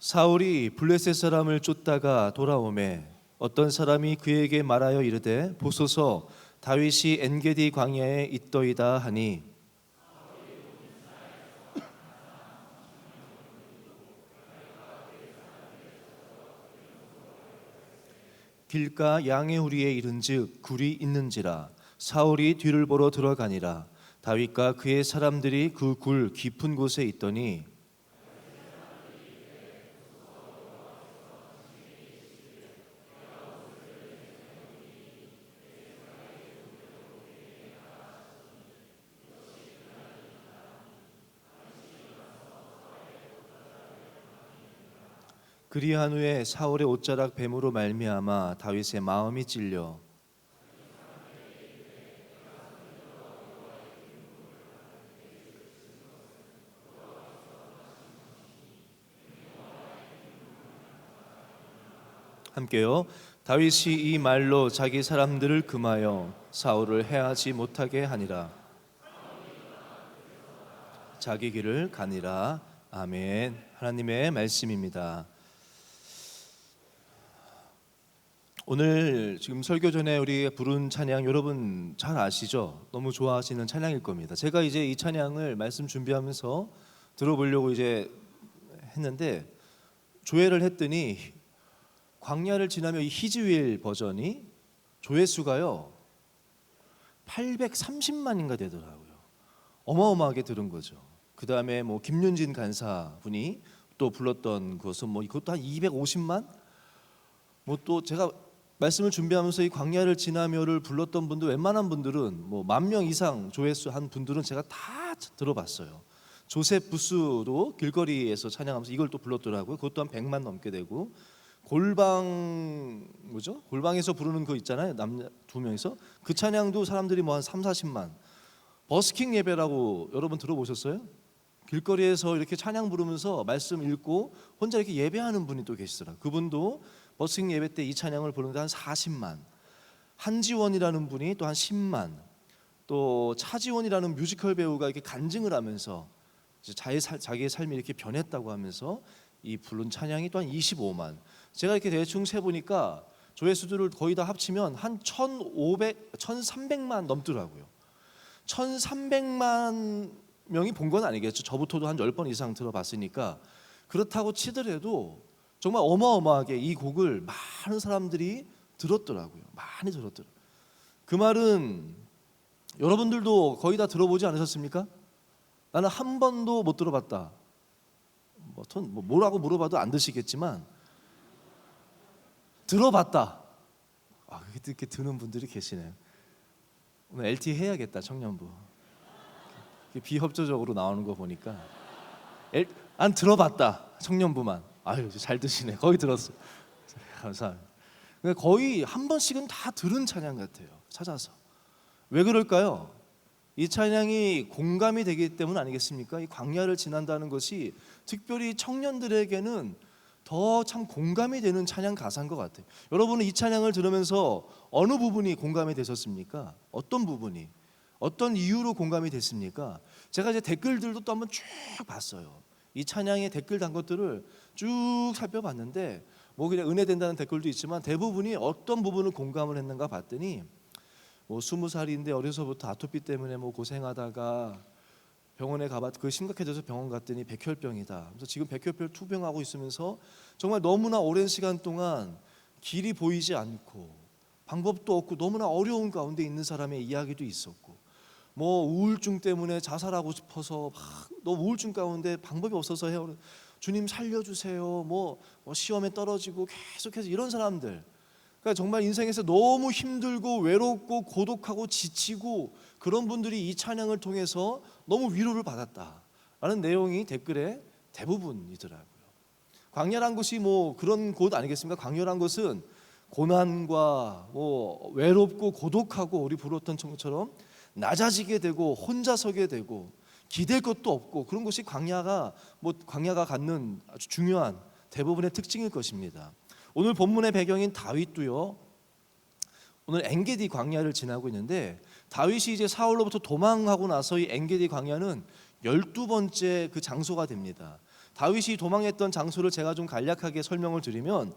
사울이 블레셋 사람을 쫓다가 돌아오매 어떤 사람이 그에게 말하여 이르되 보소서 다윗이 엔게디 광야에 있더이다 하니 길가 양의 우리에 이른즉 굴이 있는지라 사울이 뒤를 보러 들어가니라 다윗과 그의 사람들이 그 굴 깊은 곳에 있더니 그리한 후에 사울의 옷자락 뱀으로 말미암아 다윗의 마음이 찔려 함께요. 다윗이 이 말로 자기 사람들을 금하여 사울을 해하지 못하게 하니라. 자기 길을 가니라. 아멘. 하나님의 말씀입니다. 오늘 지금 설교 전에 우리 부른 찬양 여러분 잘 아시죠? 너무 좋아하시는 찬양일 겁니다. 제가 이제 이 찬양을 말씀 준비하면서 들어보려고 이제 했는데 조회를 했더니 광야를 지나며 이 히즈윌 버전이 조회수가요 830만인가 되더라고요. 어마어마하게 들은 거죠. 그 다음에 뭐 김윤진 간사분이 또 불렀던 것은 뭐 이것도 한 250만? 뭐 또 제가 말씀을 준비하면서 이 광야를 지나며를 불렀던 분들 웬만한 분들은 뭐 10,000명 이상 조회수 한 분들은 제가 다 들어봤어요. 조셉 부스도 길거리에서 찬양하면서 이걸 또 불렀더라고요. 그것도 한 100만 넘게 되고 골방 뭐죠? 골방에서 부르는 거 있잖아요. 남자 두 명이서 그 찬양도 사람들이 뭐 한 3, 40만. 버스킹 예배라고 여러분 들어보셨어요? 길거리에서 이렇게 찬양 부르면서 말씀 읽고 혼자 이렇게 예배하는 분이 또 계시더라고요. 그분도 버스킹 예배 때 이 찬양을 부르는데 한 40만. 한지원이라는 분이 또 한 10만. 또 차지원이라는 뮤지컬 배우가 이렇게 간증을 하면서 자기의 삶이 이렇게 변했다고 하면서 이 부른 찬양이 또 한 25만. 제가 이렇게 대충 세보니까 조회수들을 거의 다 합치면 한 1300만 넘더라고요. 1300만 명이 본 건 아니겠죠. 저부터도 한 10번 이상 들어봤으니까. 그렇다고 치더라도 정말 어마어마하게 이 곡을 많은 사람들이 들었더라고요. 많이 들었더라고요. 그 말은 여러분들도 거의 다 들어보지 않으셨습니까? 나는 한 번도 못 들어봤다. 뭐라고 물어봐도 안 드시겠지만 들어봤다. 이렇게 드는 분들이 계시네요. 오늘 LT 해야겠다. 청년부 비협조적으로 나오는 거 보니까 안 들어봤다. 청년부만. 아유 잘 드시네. 거의 들었어. 감사합니다. 거의 한 번씩은 다 들은 찬양 같아요. 찾아서. 왜 그럴까요? 이 찬양이 공감이 되기 때문 아니겠습니까? 이 광야를 지난다는 것이 특별히 청년들에게는 더 참 공감이 되는 찬양 가사인 것 같아요. 여러분은 이 찬양을 들으면서 어느 부분이 공감이 되셨습니까? 어떤 부분이? 어떤 이유로 공감이 됐습니까? 제가 이제 댓글들도 또 한번 쭉 봤어요. 이 찬양의 댓글 단 것들을 쭉 살펴봤는데 뭐 그냥 은혜된다는 댓글도 있지만 대부분이 어떤 부분을 공감을 했는가 봤더니 뭐 20살인데 어려서부터 아토피 때문에 뭐 고생하다가 병원에 가봤 그 심각해져서 병원 갔더니 백혈병이다. 그래서 지금 백혈병 투병하고 있으면서 정말 너무나 오랜 시간 동안 길이 보이지 않고 방법도 없고 너무나 어려운 가운데 있는 사람의 이야기도 있었고 뭐 우울증 때문에 자살하고 싶어서 막 너무 우울증 가운데 방법이 없어서 해요. 주님 살려주세요. 뭐 시험에 떨어지고 계속해서 이런 사람들. 그러니까 정말 인생에서 너무 힘들고 외롭고 고독하고 지치고 그런 분들이 이 찬양을 통해서 너무 위로를 받았다라는 내용이 댓글에 대부분이더라고요. 광야란 곳이 뭐 그런 곳 아니겠습니까? 광야란 곳은 고난과 뭐 외롭고 고독하고 우리 부르었던 것처럼 낮아지게 되고 혼자 서게 되고 기댈 것도 없고 그런 곳이 광야가 갖는 아주 중요한 대부분의 특징일 것입니다. 오늘 본문의 배경인 다윗도요. 오늘 엔게디 광야를 지나고 있는데 다윗이 이제 사울로부터 도망하고 나서 이 엔게디 광야는 12번째 그 장소가 됩니다. 다윗이 도망했던 장소를 제가 좀 간략하게 설명을 드리면,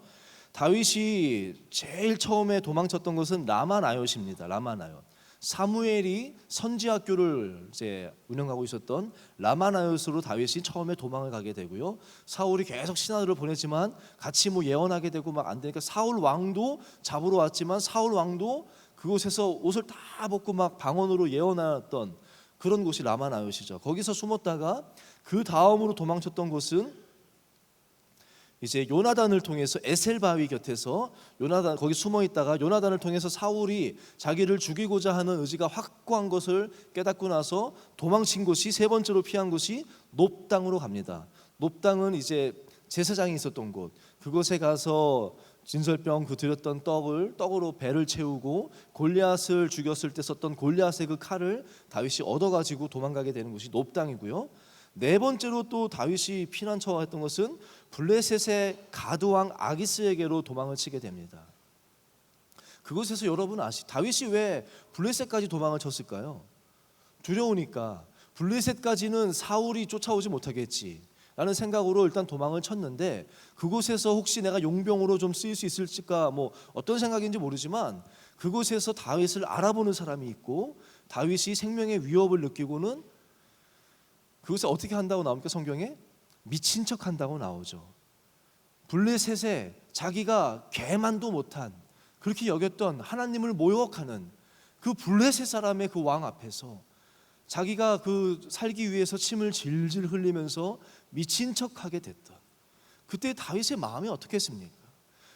다윗이 제일 처음에 도망쳤던 것은 라마나옅입니다. 라마나옅. 사무엘이 선지학교를 이제 운영하고 있었던 라마나옅으로 다윗이 처음에 도망을 가게 되고요. 사울이 계속 신하들을 보냈지만 같이 뭐 예언하게 되고 막 안 되니까 사울 왕도 잡으러 왔지만 사울 왕도 그곳에서 옷을 다 벗고 막 방언으로 예언하던 그런 곳이 라마나옅이죠. 거기서 숨었다가 그 다음으로 도망쳤던 곳은 이제 요나단을 통해서 에셀 바위 곁에서 요나단 거기 숨어 있다가 요나단을 통해서 사울이 자기를 죽이고자 하는 의지가 확고한 것을 깨닫고 나서 도망친 곳이, 세 번째로 피한 곳이 놋당으로 갑니다. 놋당은 이제 제사장이 있었던 곳. 그곳에 가서 진설병 그 드렸던 떡으로 배를 채우고 골리앗을 죽였을 때 썼던 골리앗의 그 칼을 다윗이 얻어가지고 도망가게 되는 곳이 놋당이고요. 네 번째로 또 다윗이 피난 처했던 것은 블레셋의 가드왕 아기스에게로 도망을 치게 됩니다. 그곳에서 여러분 다윗이 왜 블레셋까지 도망을 쳤을까요? 두려우니까. 블레셋까지는 사울이 쫓아오지 못하겠지 라는 생각으로 일단 도망을 쳤는데, 그곳에서 혹시 내가 용병으로 좀 쓰일 수 있을까, 뭐 어떤 생각인지 모르지만 그곳에서 다윗을 알아보는 사람이 있고, 다윗이 생명의 위협을 느끼고는 그것을 어떻게 한다고 나옵니까? 성경에 미친 척 한다고 나오죠. 블레셋에 자기가 개만도 못한, 그렇게 여겼던 하나님을 모욕하는 그 블레셋 사람의 그 왕 앞에서 자기가 그 살기 위해서 침을 질질 흘리면서 미친 척하게 됐던, 그때 다윗의 마음이 어떻겠습니까?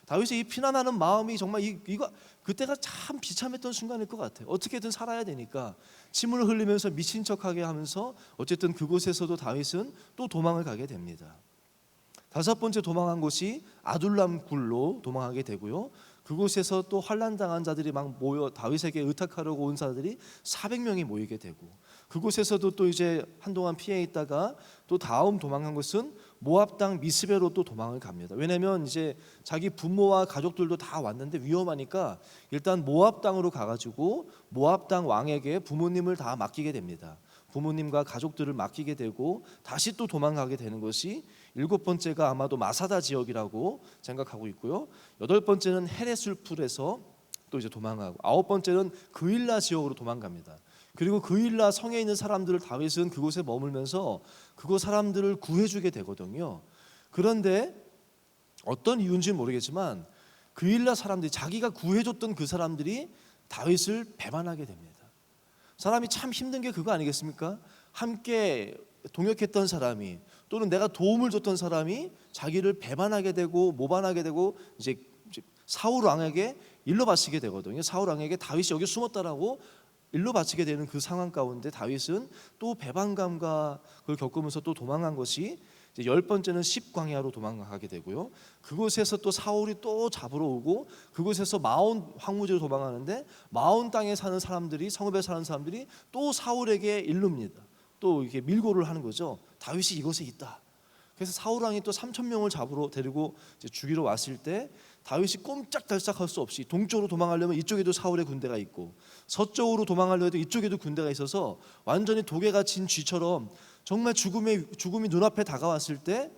다윗의 이 피난하는 마음이 정말 이거 그때가 참 비참했던 순간일 것 같아요. 어떻게든 살아야 되니까 침을 흘리면서 미친 척하게 하면서 어쨌든 그곳에서도 다윗은 또 도망을 가게 됩니다. 다섯 번째 도망한 곳이 아둘람 굴로 도망하게 되고요. 그곳에서 또 환난당한 자들이 막 모여 다윗에게 의탁하려고 온 자들이 400명이 모이게 되고, 그곳에서도 또 이제 한동안 피해 있다가 또 다음 도망한 곳은 모압 땅 미스베로 또 도망을 갑니다. 왜냐하면 이제 자기 부모와 가족들도 다 왔는데 위험하니까 일단 모압 땅으로 가가지고 모압 땅 왕에게 부모님을 다 맡기게 됩니다. 부모님과 가족들을 맡기게 되고 다시 또 도망가게 되는 것이, 일곱 번째가 아마도 마사다 지역이라고 생각하고 있고요. 여덟 번째는 헤레술풀에서 또 이제 도망가고, 아홉 번째는 그일라 지역으로 도망갑니다. 그리고 그일라 성에 있는 사람들을 다윗은 그곳에 머물면서 그곳 사람들을 구해주게 되거든요. 그런데 어떤 이유인지는 모르겠지만 그일라 사람들이, 자기가 구해줬던 그 사람들이 다윗을 배반하게 됩니다. 사람이 참 힘든 게 그거 아니겠습니까? 함께 동역했던 사람이, 또는 내가 도움을 줬던 사람이 자기를 배반하게 되고 모반하게 되고 이제 사울 왕에게 일러 바치게 되거든요. 사울 왕에게 다윗이 여기 숨었다라고 일러 바치게 되는 그 상황 가운데 다윗은 또 배반감과 그걸 겪으면서 또 도망간 것이, 이제 열 번째는 십광야로 도망가게 되고요. 그곳에서 또 사울이 또 잡으러 오고, 그곳에서 마온 황무지로 도망가는데 마온 땅에 사는 사람들이, 성읍에 사는 사람들이 또 사울에게 이릅니다. 또 이렇게 밀고를 하는 거죠. 다윗이 이곳에 있다. 그래서 사울 왕이 또 3,000명을 잡으러 데리고 이제 죽이러 왔을 때 다윗이 꼼짝달싹할 수 없이, 동쪽으로 도망가려면 이쪽에도 사울의 군대가 있고 서쪽으로 도망가려 해도 이쪽에도 군대가 있어서 완전히 독에 갇힌 쥐처럼 정말 죽음이 눈앞에 다가왔을 때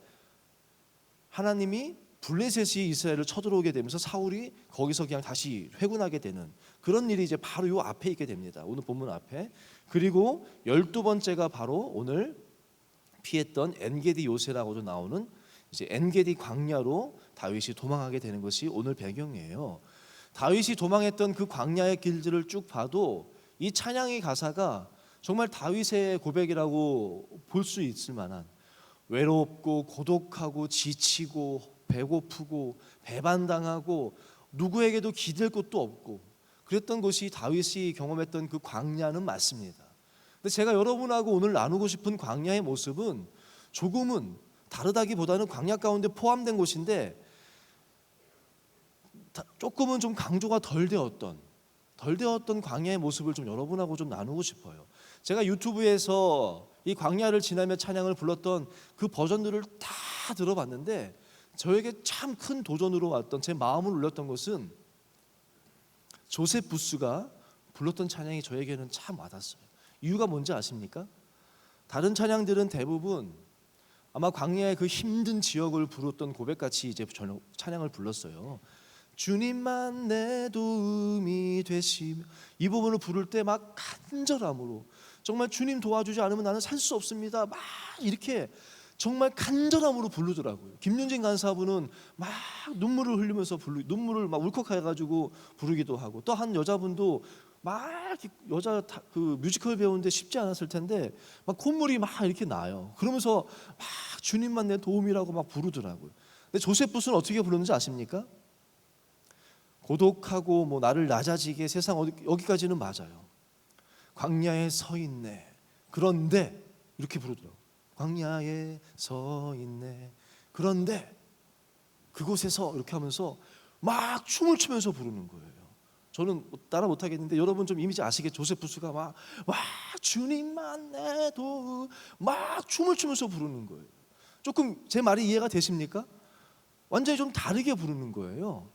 하나님이 블레셋이 이스라엘을 쳐들어오게 되면서 사울이 거기서 그냥 다시 회군하게 되는 그런 일이 이제 바로 요 앞에 있게 됩니다. 오늘 본문 앞에. 그리고 12번째가 바로 오늘 피했던 엔게디 요새라고도 나오는 이제 엔게디 광야로 다윗이 도망하게 되는 것이 오늘 배경이에요. 다윗이 도망했던 그 광야의 길들을 쭉 봐도 이 찬양의 가사가 정말 다윗의 고백이라고 볼 수 있을 만한, 외롭고 고독하고 지치고 배고프고 배반당하고 누구에게도 기댈 곳도 없고 그랬던 것이 다윗이 경험했던 그 광야는 맞습니다. 근데 제가 여러분하고 오늘 나누고 싶은 광야의 모습은 조금은 다르다기보다는 광야 가운데 포함된 곳인데 조금은 좀 강조가 덜 되었던 광야의 모습을 좀 여러분하고 좀 나누고 싶어요. 제가 유튜브에서 이 광야를 지나며 찬양을 불렀던 그 버전들을 다 들어봤는데 저에게 참 큰 도전으로 왔던, 제 마음을 울렸던 것은 조셉 부스가 불렀던 찬양이 저에게는 참 와닿았어요. 이유가 뭔지 아십니까? 다른 찬양들은 대부분 아마 광야의 그 힘든 지역을 부르던 고백같이 이제 찬양을 불렀어요. 주님만 내 도움이 되시며, 이 부분을 부를 때 막 간절함으로, 정말 주님 도와주지 않으면 나는 살 수 없습니다, 막 이렇게 정말 간절함으로 부르더라고요. 김윤진 간사분은 막 눈물을 흘리면서 눈물을 막 울컥해가지고 부르기도 하고, 또 한 여자분도 막 여자 그 뮤지컬 배우는데 쉽지 않았을 텐데 막 콧물이 막 이렇게 나요. 그러면서 막 주님만 내 도움이라고 막 부르더라고요. 근데 조세푸스는 어떻게 부르는지 아십니까? 고독하고 뭐 나를 낮아지게 세상 여기까지는 맞아요. 광야에 서 있네. 그런데 이렇게 부르더라고요. 광야에 서 있네. 그런데 그곳에서 이렇게 하면서 막 춤을 추면서 부르는 거예요. 저는 따라 못하겠는데 여러분 좀 이미지 아시겠죠? 조세푸스가 막 와 주님만 내 도움, 막 춤을 추면서 부르는 거예요. 조금 제 말이 이해가 되십니까? 완전히 좀 다르게 부르는 거예요.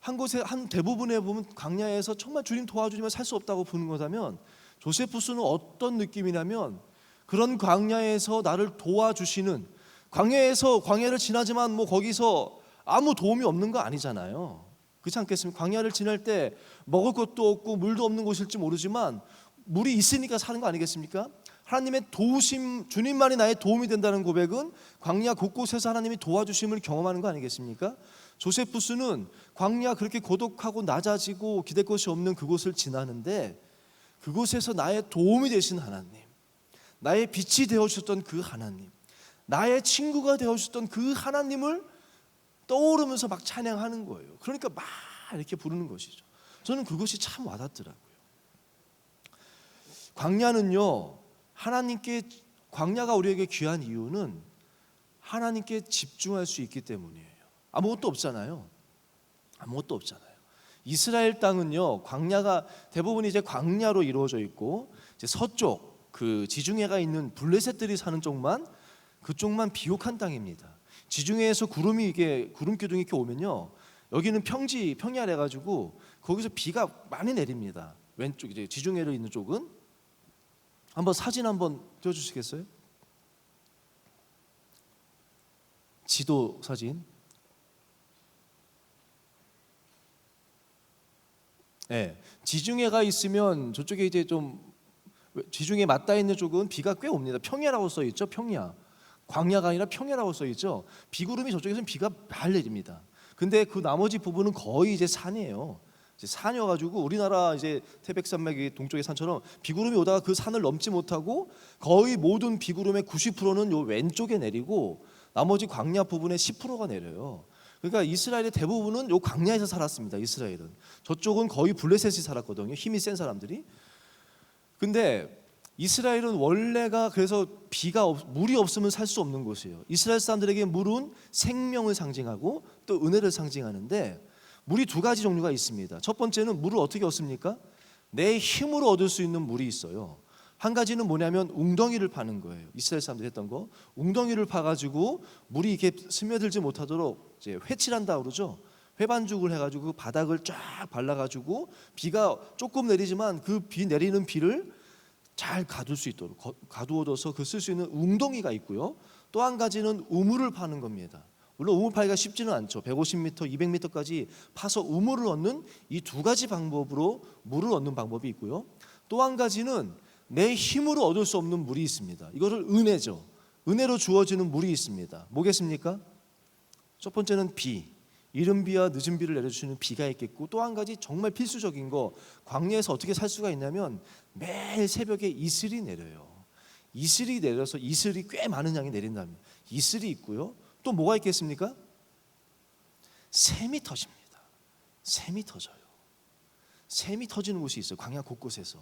한 곳에 한 대부분에 보면 광야에서 정말 주님 도와주시면 살 수 없다고 부르는 거라면, 조세푸스는 어떤 느낌이냐면 그런 광야에서 나를 도와주시는, 광야에서 광야를 지나지만 뭐 거기서 아무 도움이 없는 거 아니잖아요. 그렇지 않겠습니까? 광야를 지날 때 먹을 것도 없고 물도 없는 곳일지 모르지만 물이 있으니까 사는 거 아니겠습니까? 하나님의 도우심, 주님만이 나의 도움이 된다는 고백은 광야 곳곳에서 하나님이 도와주심을 경험하는 거 아니겠습니까? 조세푸스는 광야 그렇게 고독하고 낮아지고 기댈 것이 없는 그곳을 지나는데, 그곳에서 나의 도움이 되신 하나님, 나의 빛이 되어주셨던 그 하나님, 나의 친구가 되어주셨던 그 하나님을 떠오르면서 막 찬양하는 거예요. 그러니까 막 이렇게 부르는 것이죠. 저는 그것이 참 와닿더라고요. 광야는요, 광야가 우리에게 귀한 이유는 하나님께 집중할 수 있기 때문이에요. 아무것도 없잖아요. 아무것도 없잖아요. 이스라엘 땅은요, 광야가 대부분 이제 광야로 이루어져 있고, 이제 서쪽 그 지중해가 있는 블레셋들이 사는 쪽만, 그쪽만 비옥한 땅입니다. 지중해에서 구름 기둥이 이렇게 오면요, 여기는 평야래 가지고 거기서 비가 많이 내립니다. 왼쪽 이제 지중해로 있는 쪽은. 한번 사진 한번 띄워주시겠어요? 지도 사진. 네, 지중해가 있으면 저쪽에 이제 좀 지중해 맞닿아 있는 쪽은 비가 꽤 옵니다. 평야라고 써 있죠. 평야. 광야가 아니라 평야라고 써 있죠. 비구름이 저쪽에서는 비가 잘 내립니다. 근데 그 나머지 부분은 거의 이제 산이에요. 이제 산이어가지고 우리나라 이제 태백산맥이 동쪽의 산처럼 비구름이 오다가 그 산을 넘지 못하고 거의 모든 비구름의 90%는 요 왼쪽에 내리고 나머지 광야 부분의 10%가 내려요. 그러니까 이스라엘의 대부분은 요 광야에서 살았습니다. 이스라엘은 저쪽은 거의 블레셋이 살았거든요. 힘이 센 사람들이. 근데 이스라엘은 원래가 그래서 물이 없으면 살 수 없는 곳이에요. 이스라엘 사람들에게 물은 생명을 상징하고 또 은혜를 상징하는데, 물이 두 가지 종류가 있습니다. 첫 번째는 물을 어떻게 얻습니까? 내 힘으로 얻을 수 있는 물이 있어요. 한 가지는 뭐냐면 웅덩이를 파는 거예요. 이스라엘 사람들이 했던 거. 웅덩이를 파가지고 물이 이렇게 스며들지 못하도록 이제 회칠한다 그러죠. 회반죽을 해가지고 그 바닥을 쫙 발라가지고 비가 조금 내리지만 그 비 내리는 비를 잘 가둘 수 있도록 가두어둬서 그 쓸 수 있는 웅덩이가 있고요. 또 한 가지는 우물을 파는 겁니다. 물론 우물 파기가 쉽지는 않죠. 150m, 200m까지 파서 우물을 얻는 이 두 가지 방법으로 물을 얻는 방법이 있고요. 또 한 가지는 내 힘으로 얻을 수 없는 물이 있습니다. 이거를 은혜죠. 은혜로 주어지는 물이 있습니다. 뭐겠습니까? 첫 번째는 비. 이른 비와 늦은 비를 내려주시는 비가 있겠고, 또 한 가지 정말 필수적인 거, 광야에서 어떻게 살 수가 있냐면 매일 새벽에 이슬이 내려요. 이슬이 내려서 이슬이 꽤 많은 양이 내린다면 이슬이 있고요. 또 뭐가 있겠습니까? 샘이 터집니다. 샘이 터져요. 샘이 터지는 곳이 있어요. 광야 곳곳에서.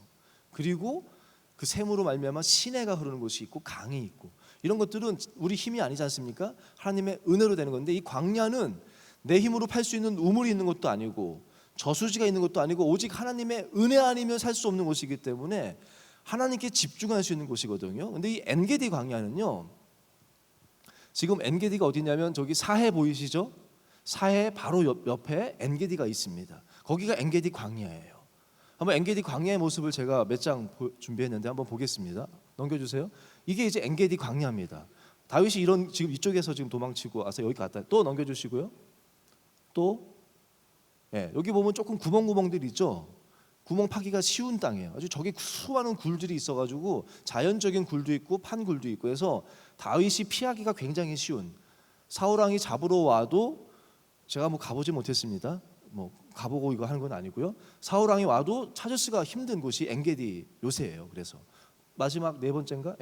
그리고 그 샘으로 말미암아 시내가 흐르는 곳이 있고 강이 있고, 이런 것들은 우리 힘이 아니지 않습니까? 하나님의 은혜로 되는 건데, 이 광야는 내 힘으로 팔 수 있는 우물이 있는 것도 아니고 저수지가 있는 것도 아니고 오직 하나님의 은혜 아니면 살 수 없는 곳이기 때문에 하나님께 집중할 수 있는 곳이거든요. 근데 이 엔게디 광야는요, 지금 엔게디가 어디냐면 저기 사해 보이시죠? 사해 바로 옆에 엔게디가 있습니다. 거기가 엔게디 광야예요. 한번 엔게디 광야의 모습을 제가 몇 장 준비했는데 한번 보겠습니다. 넘겨주세요. 이게 이제 엔게디 광야입니다. 다윗이 이런 지금 이쪽에서 지금 도망치고 와서 여기 갔다 또 넘겨주시고요. 또 여기 보면 조금 구멍구멍들이 있죠. 구멍 파기가 쉬운 땅이에요. 아주 저기 수많은 굴들이 있어가지고 자연적인 굴도 있고 판굴도 있고 해서 다윗이 피하기가 굉장히 쉬운. 사울 왕이 잡으러 와도 제가 뭐 가보지 못했습니다. 뭐 가보고 이거 하는 건 아니고요. 사울 왕이 와도 찾을 수가 힘든 곳이 엔게디 요새예요. 그래서 마지막 네 번째인가?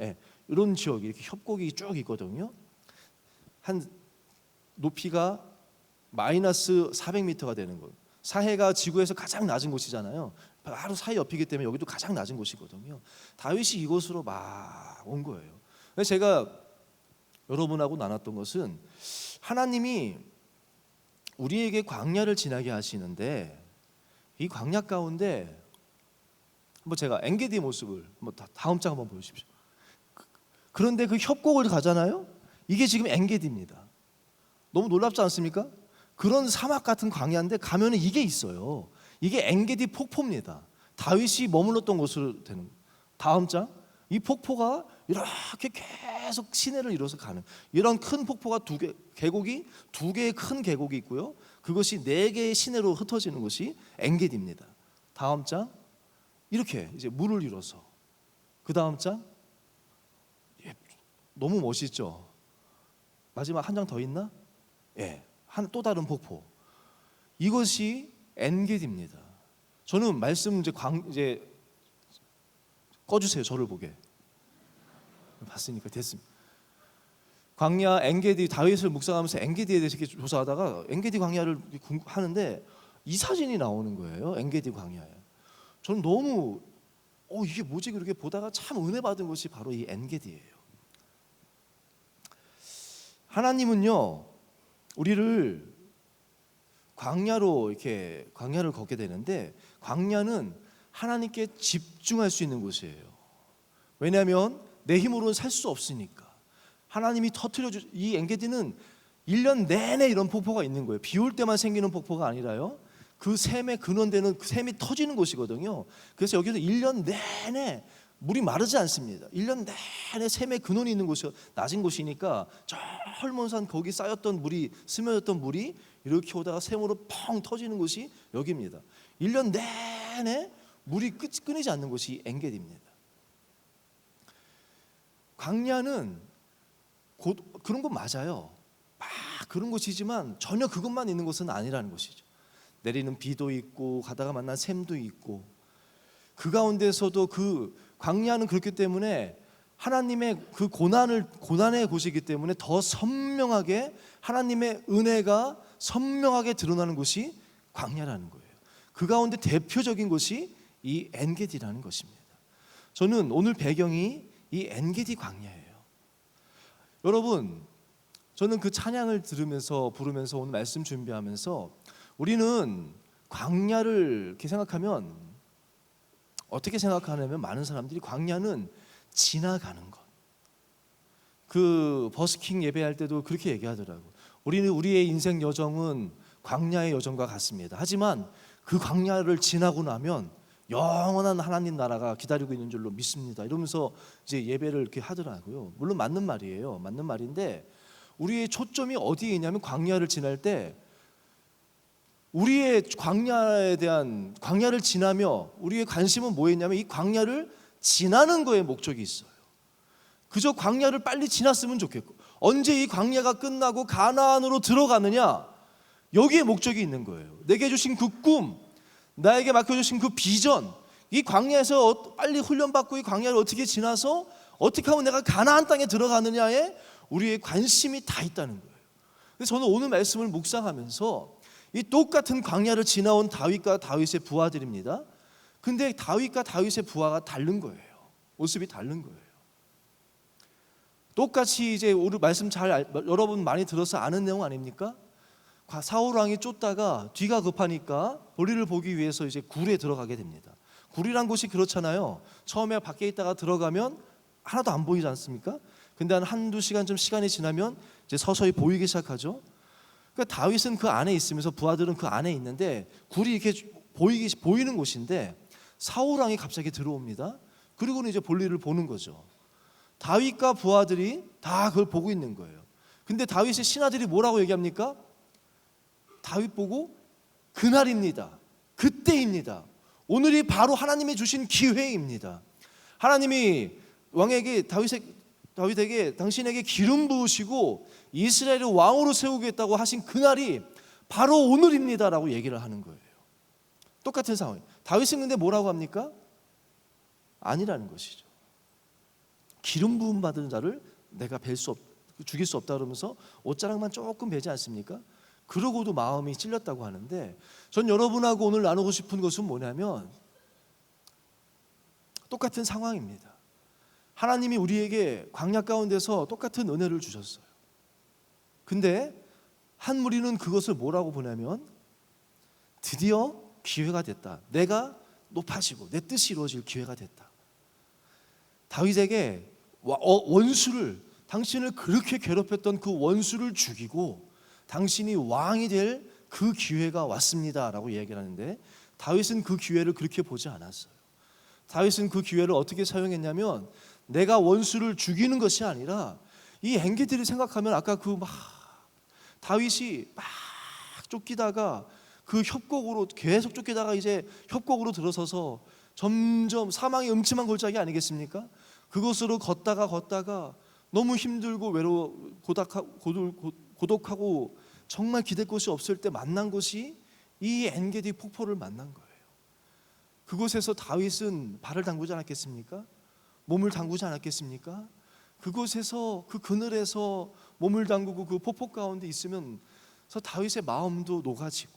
이런 지역이 이렇게 협곡이 쭉 있거든요. 한 높이가 마이너스 400m가 되는 거예요. 사해가 지구에서 가장 낮은 곳이잖아요. 바로 사해 옆이기 때문에 여기도 가장 낮은 곳이거든요. 다윗이 이곳으로 막 온 거예요. 그래서 제가 여러분하고 나눴던 것은 하나님이 우리에게 광야를 지나게 하시는데 이 광야 가운데 뭐 제가 엔게디 모습을 뭐 다음 장 한번 보여주십시오. 그런데 그 협곡을 가잖아요. 이게 지금 엔게디입니다. 너무 놀랍지 않습니까? 그런 사막 같은 광야인데 가면은 이게 있어요. 이게 엔게디 폭포입니다. 다윗이 머물렀던 곳으로 되는. 다음 장. 이 폭포가 이렇게 계속 시내를 이뤄서 가는 이런 큰 폭포가 두 개, 계곡이 두 개의 큰 계곡이 있고요. 그것이 네 개의 시내로 흩어지는 것이 엔게디입니다. 다음 장. 이렇게 이제 물을 이뤄서. 그 다음 장. 너무 멋있죠. 마지막 한 장 더 있나? 또 다른 폭포. 이것이 엔게디입니다. 저는 말씀 이제 꺼주세요. 저를 보게. 봤으니까 됐습니다. 광야 엔게디 다윗을 묵상하면서 엔게디에 대해서 이렇게 조사하다가 엔게디 광야를 하는데 이 사진이 나오는 거예요. 엔게디 광야에. 저는 너무 이게 뭐지 그렇게 보다가 참 은혜 받은 것이 바로 이 엔게디예요. 하나님은요 우리를 광야로 이렇게 광야를 걷게 되는데 광야는 하나님께 집중할 수 있는 곳이에요. 왜냐하면 내 힘으로는 살 수 없으니까. 하나님이 이 엔게디는 1년 내내 이런 폭포가 있는 거예요. 비 올 때만 생기는 폭포가 아니라요. 그 샘의 근원되는 그 샘이 터지는 곳이거든요. 그래서 여기서 1년 내내 물이 마르지 않습니다. 1년 내내 샘의 근원이 있는 곳이 낮은 곳이니까 저 헐몬산 거기 쌓였던 물이 스며졌던 물이 이렇게 오다가 샘으로 펑 터지는 곳이 여기입니다. 1년 내내 물이 끊이지 않는 곳이 엔게디입니다. 광야는 그런 건 맞아요. 막 그런 곳이지만 전혀 그것만 있는 곳은 아니라는 것이죠. 내리는 비도 있고 가다가 만난 샘도 있고 그 가운데서도 그 광야는 그렇기 때문에 하나님의 그 고난의 곳이기 때문에 더 선명하게 하나님의 은혜가 선명하게 드러나는 곳이 광야라는 거예요. 그 가운데 대표적인 곳이 이 엔게디라는 것입니다. 저는 오늘 배경이 이 엔게디 광야예요. 여러분, 저는 그 찬양을 들으면서 부르면서 오늘 말씀 준비하면서 우리는 광야를 이렇게 생각하면 어떻게 생각하냐면 많은 사람들이 광야는 지나가는 것. 그 버스킹 예배할 때도 그렇게 얘기하더라고요. 우리는 우리의 인생 여정은 광야의 여정과 같습니다. 하지만 그 광야를 지나고 나면 영원한 하나님 나라가 기다리고 있는 줄로 믿습니다. 이러면서 이제 예배를 이렇게 하더라고요. 물론 맞는 말이에요. 맞는 말인데 우리의 초점이 어디에 있냐면 광야를 지날 때 우리의 광야를 지나며 우리의 관심은 뭐였냐면 이 광야를 지나는 거에 목적이 있어요. 그저 광야를 빨리 지났으면 좋겠고 언제 이 광야가 끝나고 가나안으로 들어가느냐 여기에 목적이 있는 거예요. 내게 주신 그 꿈, 나에게 맡겨주신 그 비전, 이 광야에서 빨리 훈련받고 이 광야를 어떻게 지나서 어떻게 하면 내가 가나안 땅에 들어가느냐에 우리의 관심이 다 있다는 거예요. 그래서 저는 오늘 말씀을 묵상하면서 이 똑같은 광야를 지나온 다윗과 다윗의 부하들입니다. 근데 다윗과 다윗의 부하가 다른 거예요. 모습이 다른 거예요. 똑같이 이제 우리 말씀 여러분 많이 들어서 아는 내용 아닙니까? 사울 왕이 쫓다가 뒤가 급하니까 볼일을 보기 위해서 이제 굴에 들어가게 됩니다. 굴이란 곳이 그렇잖아요. 처음에 밖에 있다가 들어가면 하나도 안 보이지 않습니까? 근데 한두 시간 좀 시간이 지나면 이제 서서히 보이기 시작하죠. 그러니까 다윗은 그 안에 있으면서 부하들은 그 안에 있는데 굴이 이렇게 보이는 곳인데 사울 왕이 갑자기 들어옵니다. 그리고는 이제 볼일을 보는 거죠. 다윗과 부하들이 다 그걸 보고 있는 거예요. 근데 다윗의 신하들이 뭐라고 얘기합니까? 다윗 보고 그날입니다. 그때입니다. 오늘이 바로 하나님이 주신 기회입니다. 하나님이 왕에게 다윗에게 당신에게 기름 부으시고 이스라엘을 왕으로 세우겠다고 하신 그날이 바로 오늘입니다라고 얘기를 하는 거예요. 똑같은 상황. 다윗은 근데 뭐라고 합니까? 아니라는 것이죠. 기름 부음 받은 자를 내가 죽일 수 없다 그러면서 옷자락만 조금 베지 않습니까? 그러고도 마음이 찔렸다고 하는데, 전 여러분하고 오늘 나누고 싶은 것은 뭐냐면 똑같은 상황입니다. 하나님이 우리에게 광야 가운데서 똑같은 은혜를 주셨어요. 근데 한 무리는 그것을 뭐라고 보냐면 드디어 기회가 됐다. 내가 높아지고 내 뜻이 이루어질 기회가 됐다. 다윗에게 원수를, 당신을 그렇게 괴롭혔던 그 원수를 죽이고 당신이 왕이 될 그 기회가 왔습니다라고 얘기를 하는데, 다윗은 그 기회를 그렇게 보지 않았어요. 다윗은 그 기회를 어떻게 사용했냐면, 내가 원수를 죽이는 것이 아니라 이 엔게디를 생각하면 아까 다윗이 막 쫓기다가 그 협곡으로 계속 쫓기다가 이제 협곡으로 들어서서 점점 사망의 음침한 골짜기 아니겠습니까? 그곳으로 걷다가 너무 힘들고 고독하고 정말 기댈 곳이 없을 때 만난 곳이 이 엔게디 폭포를 만난 거예요. 그곳에서 다윗은 발을 담그지 않았겠습니까? 몸을 담그지 않았겠습니까? 그곳에서 그 그늘에서 몸을 담그고 그 폭포 가운데 있으면서 다윗의 마음도 녹아지고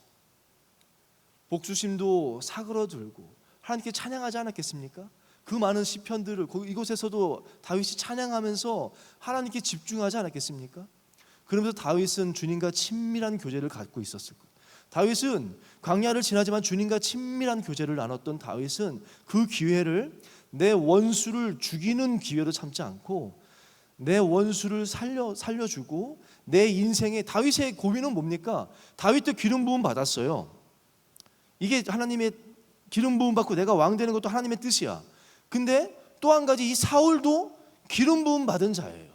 복수심도 사그러들고 하나님께 찬양하지 않았겠습니까? 그 많은 시편들을 이곳에서도 다윗이 찬양하면서 하나님께 집중하지 않았겠습니까? 그러면서 다윗은 주님과 친밀한 교제를 갖고 있었을 거예요. 다윗은 광야를 지나지만 주님과 친밀한 교제를 나눴던 다윗은 그 기회를, 내 원수를 죽이는 기회로 참지 않고 내 원수를 살려주고 내 인생에, 다윗의 고민은 뭡니까? 다윗도 기름 부음 받았어요. 이게 하나님의 기름 부음 받고 내가 왕 되는 것도 하나님의 뜻이야. 근데 또 한 가지, 이 사울도 기름 부음 받은 자예요.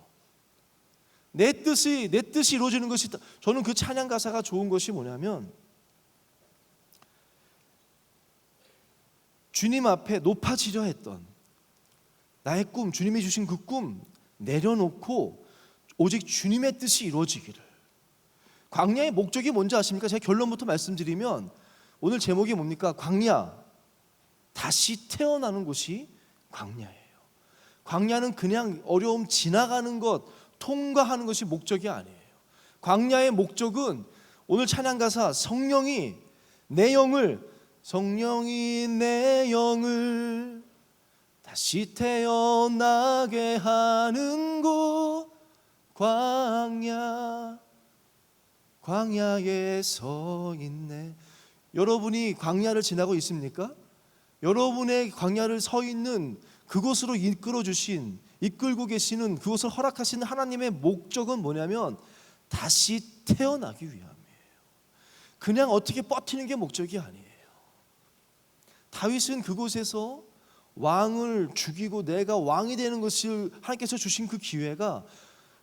내 뜻이 이루어지는 것이, 저는 그 찬양 가사가 좋은 것이 뭐냐면, 주님 앞에 높아지려 했던 나의 꿈, 주님이 주신 그 꿈 내려놓고 오직 주님의 뜻이 이루어지기를. 광야의 목적이 뭔지 아십니까? 제가 결론부터 말씀드리면 오늘 제목이 뭡니까? 광야, 다시 태어나는 곳이 광야예요. 광야는 그냥 어려움 지나가는 것, 통과하는 것이 목적이 아니에요. 광야의 목적은 오늘 찬양 가사, 성령이 내 영을 다시 태어나게 하는 곳, 광야에 서 있네. 여러분이 광야를 지나고 있습니까? 여러분의 광야를 서 있는 그곳으로 이끌고 계시는, 그곳을 허락하시는 하나님의 목적은 뭐냐면 다시 태어나기 위함이에요. 그냥 어떻게 버티는 게 목적이 아니에요. 다윗은 그곳에서 왕을 죽이고 내가 왕이 되는 것을, 하나님께서 주신 그 기회가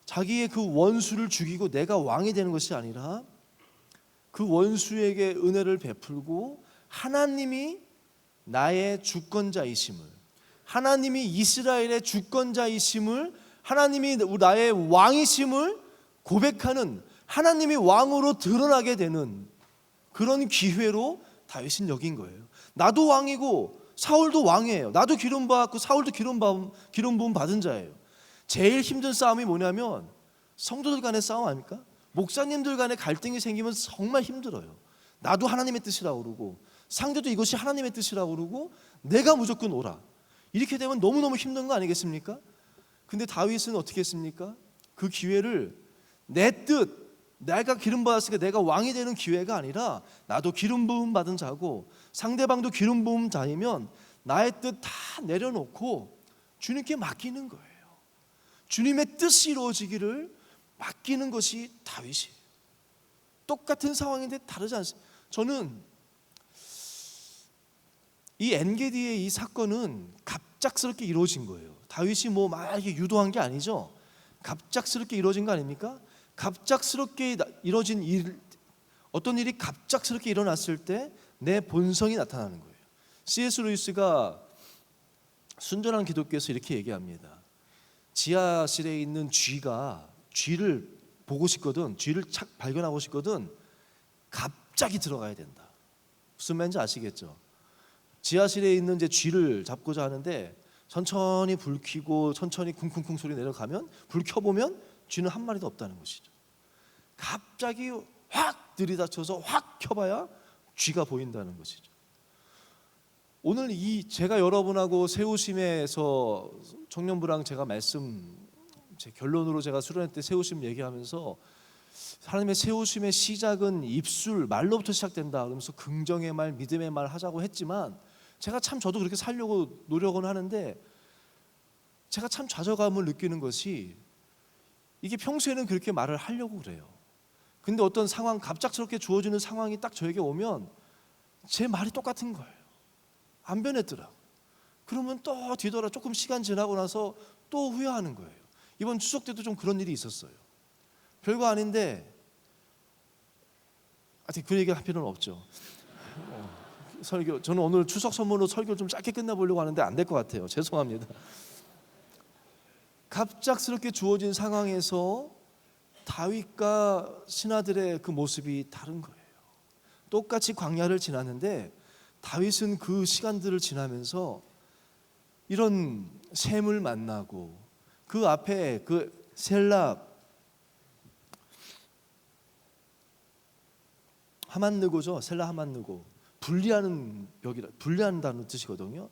자기의 그 원수를 죽이고 내가 왕이 되는 것이 아니라 그 원수에게 은혜를 베풀고 하나님이 나의 주권자이심을, 하나님이 이스라엘의 주권자이심을, 하나님이 나의 왕이심을 고백하는, 하나님이 왕으로 드러나게 되는 그런 기회로 다윗은 여긴 거예요. 나도 왕이고 사울도 왕이에요. 나도 기름 받았고 사울도 기름 부음 받은 자예요. 제일 힘든 싸움이 뭐냐면 성도들 간의 싸움 아닙니까? 목사님들 간의 갈등이 생기면 정말 힘들어요. 나도 하나님의 뜻이라고 그러고 상대도 이것이 하나님의 뜻이라고 그러고 내가 무조건 옳아. 이렇게 되면 너무너무 힘든 거 아니겠습니까? 근데 다윗은 어떻게 했습니까? 그 기회를 내 뜻, 내가 기름 받았으니까 내가 왕이 되는 기회가 아니라 나도 기름 부음 받은 자고 상대방도 기름 부음 자이면 나의 뜻 다 내려놓고 주님께 맡기는 거예요. 주님의 뜻이 이루어지기를 맡기는 것이 다윗이에요. 똑같은 상황인데 다르지 않습니다. 저는 이 엔게디의 이 사건은 갑작스럽게 이루어진 거예요. 다윗이 뭐 막 이렇게 유도한 게 아니죠. 갑작스럽게 이루어진 거 아닙니까? 갑작스럽게 이루어진 일, 어떤 일이 갑작스럽게 일어났을 때 내 본성이 나타나는 거예요. C.S. 루이스가 순전한 기독교에서 이렇게 얘기합니다. 지하실에 있는 쥐를 보고 싶거든, 쥐를 착 발견하고 싶거든, 갑자기 들어가야 된다. 무슨 말인지 아시겠죠? 지하실에 있는 이제 쥐를 잡고자 하는데 천천히 불 켜고 천천히 쿵쿵쿵 소리 내려가면, 불 켜보면 쥐는 한 마리도 없다는 것이죠. 갑자기 확 들이닥쳐서 확 켜봐야 쥐가 보인다는 것이죠. 오늘 제가 여러분하고 세우심에서 청년부랑 제가 제 결론으로 제가 수련회 때 세우심 얘기하면서 하나님의 세우심의 시작은 입술, 말로부터 시작된다 그러면서 긍정의 말, 믿음의 말 하자고 했지만, 제가 참 저도 그렇게 살려고 노력은 하는데 제가 참 좌절감을 느끼는 것이, 이게 평소에는 그렇게 말을 하려고 그래요. 근데 어떤 상황, 갑작스럽게 주어지는 상황이 딱 저에게 오면 제 말이 똑같은 거예요. 안 변했더라고요. 그러면 또 뒤돌아 조금 시간 지나고 나서 또 후회하는 거예요. 이번 추석 때도 좀 그런 일이 있었어요. 별거 아닌데, 아직 그 얘기 할 필요는 없죠. 설교, 저는 오늘 추석 선물로 설교 좀 짧게 끝내보려고 하는데 안 될 것 같아요. 죄송합니다. 갑작스럽게 주어진 상황에서 다윗과 신하들의 그 모습이 다른 거예요. 똑같이 광야를 지났는데 다윗은 그 시간들을 지나면서 이런 샘을 만나고, 그 앞에 그 셀라 하만느고죠. 셀라 하만느고, 분리하는 벽이라, 분리한다는 뜻이거든요.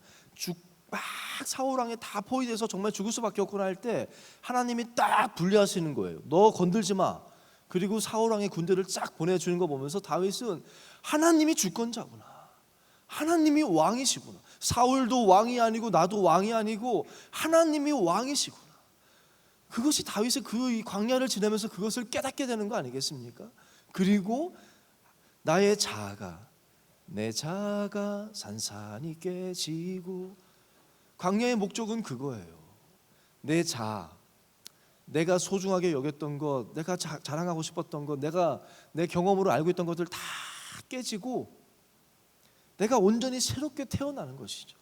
막 사울 왕에 다 포위돼서 정말 죽을 수밖에 없구나 할 때 하나님이 딱 분리하시는 거예요. 너 건들지 마. 그리고 사울 왕의 군대를 쫙 보내주는 거 보면서 다윗은 하나님이 주권자구나, 하나님이 왕이시구나, 사울도 왕이 아니고 나도 왕이 아니고 하나님이 왕이시구나. 그것이 다윗의 그 광야를 지내면서 그것을 깨닫게 되는 거 아니겠습니까? 그리고 나의 자아가, 내 자아가 산산이 깨지고, 광야의 목적은 그거예요. 내 자아, 내가 소중하게 여겼던 것, 내가 자랑하고 싶었던 것, 내가 내 경험으로 알고 있던 것들 다 깨지고 내가 온전히 새롭게 태어나는 것이죠.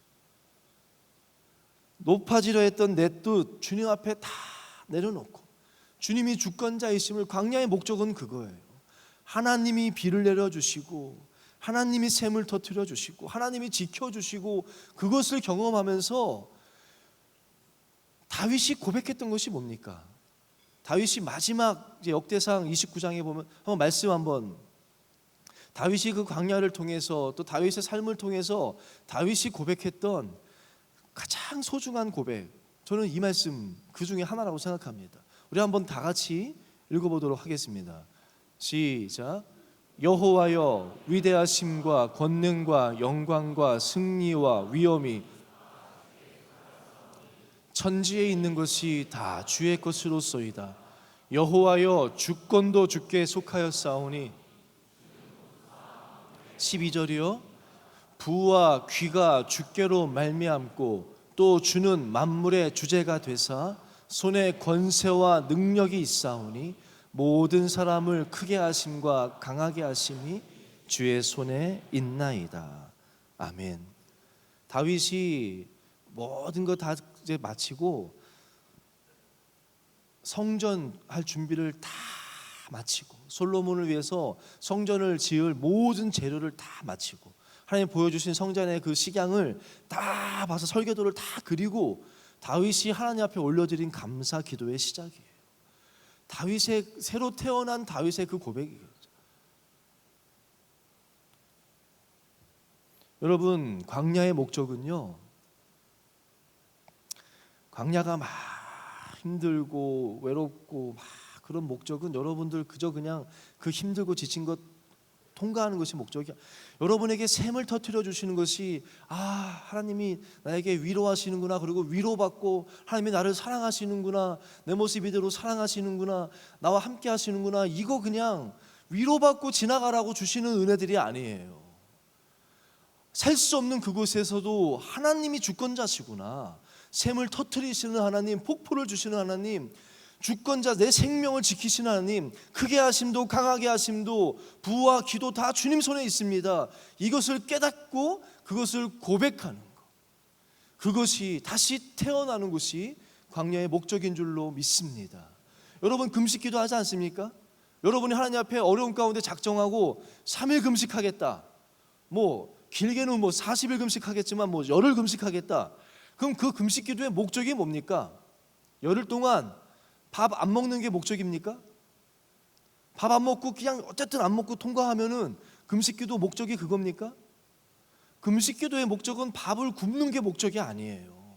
높아지려 했던 내 뜻 주님 앞에 다 내려놓고, 주님이 주권자이심을, 광야의 목적은 그거예요. 하나님이 비를 내려주시고, 하나님이 샘을 터뜨려 주시고, 하나님이 지켜주시고, 그것을 경험하면서 다윗이 고백했던 것이 뭡니까? 다윗이 마지막 역대상 29장에 보면 한번 말씀 한번, 다윗이 그 광야를 통해서 또 다윗의 삶을 통해서 다윗이 고백했던 가장 소중한 고백, 저는 이 말씀 그 중에 하나라고 생각합니다. 우리 한번 다 같이 읽어보도록 하겠습니다. 시작. 여호와여, 위대하심과 권능과 영광과 승리와 위엄이 천지에 있는 것이 다 주의 것으로소이다. 여호와여, 주권도 주께 속하였사오니. 12절이요. 부와 귀가 주께로 말미암고 또 주는 만물의 주제가 되사 손에 권세와 능력이 있사오니 모든 사람을 크게 하심과 강하게 하심이 주의 손에 있나이다. 아멘. 다윗이 모든 것 다 이제 마치고 성전 할 준비를 다 마치고, 솔로몬을 위해서 성전을 지을 모든 재료를 다 마치고, 하나님 보여주신 성전의 그 식양을 다 봐서 설계도를 다 그리고 다윗이 하나님 앞에 올려드린 감사 기도의 시작이에요. 다윗의, 새로 태어난 다윗의 그 고백이에요. 여러분, 광야의 목적은요, 광야가 막 힘들고 외롭고 막 그런 목적은 여러분들 그저 그냥 그 힘들고 지친 것 통과하는 것이 목적이야. 여러분에게 샘을 터뜨려 주시는 것이, 하나님이 나에게 위로하시는구나, 그리고 위로받고 하나님이 나를 사랑하시는구나, 내 모습 이대로 사랑하시는구나, 나와 함께 하시는구나, 이거 그냥 위로받고 지나가라고 주시는 은혜들이 아니에요. 살 수 없는 그곳에서도 하나님이 주권자시구나. 샘을 터뜨리시는 하나님, 폭포를 주시는 하나님, 주권자, 내 생명을 지키시는 하나님, 크게 하심도 강하게 하심도 부와 기도 다 주님 손에 있습니다. 이것을 깨닫고 그것을 고백하는 것, 그것이 다시 태어나는 것이 광야의 목적인 줄로 믿습니다. 여러분 금식기도 하지 않습니까? 여러분이 하나님 앞에 어려운 가운데 작정하고 3일 금식하겠다, 뭐 길게는 뭐 40일 금식하겠지만 뭐 열흘 금식하겠다. 그럼 그 금식기도의 목적이 뭡니까? 열흘 동안 밥 안 먹는 게 목적입니까? 밥 안 먹고 그냥 어쨌든 안 먹고 통과하면은 금식기도 목적이 그겁니까? 금식기도의 목적은 밥을 굶는 게 목적이 아니에요.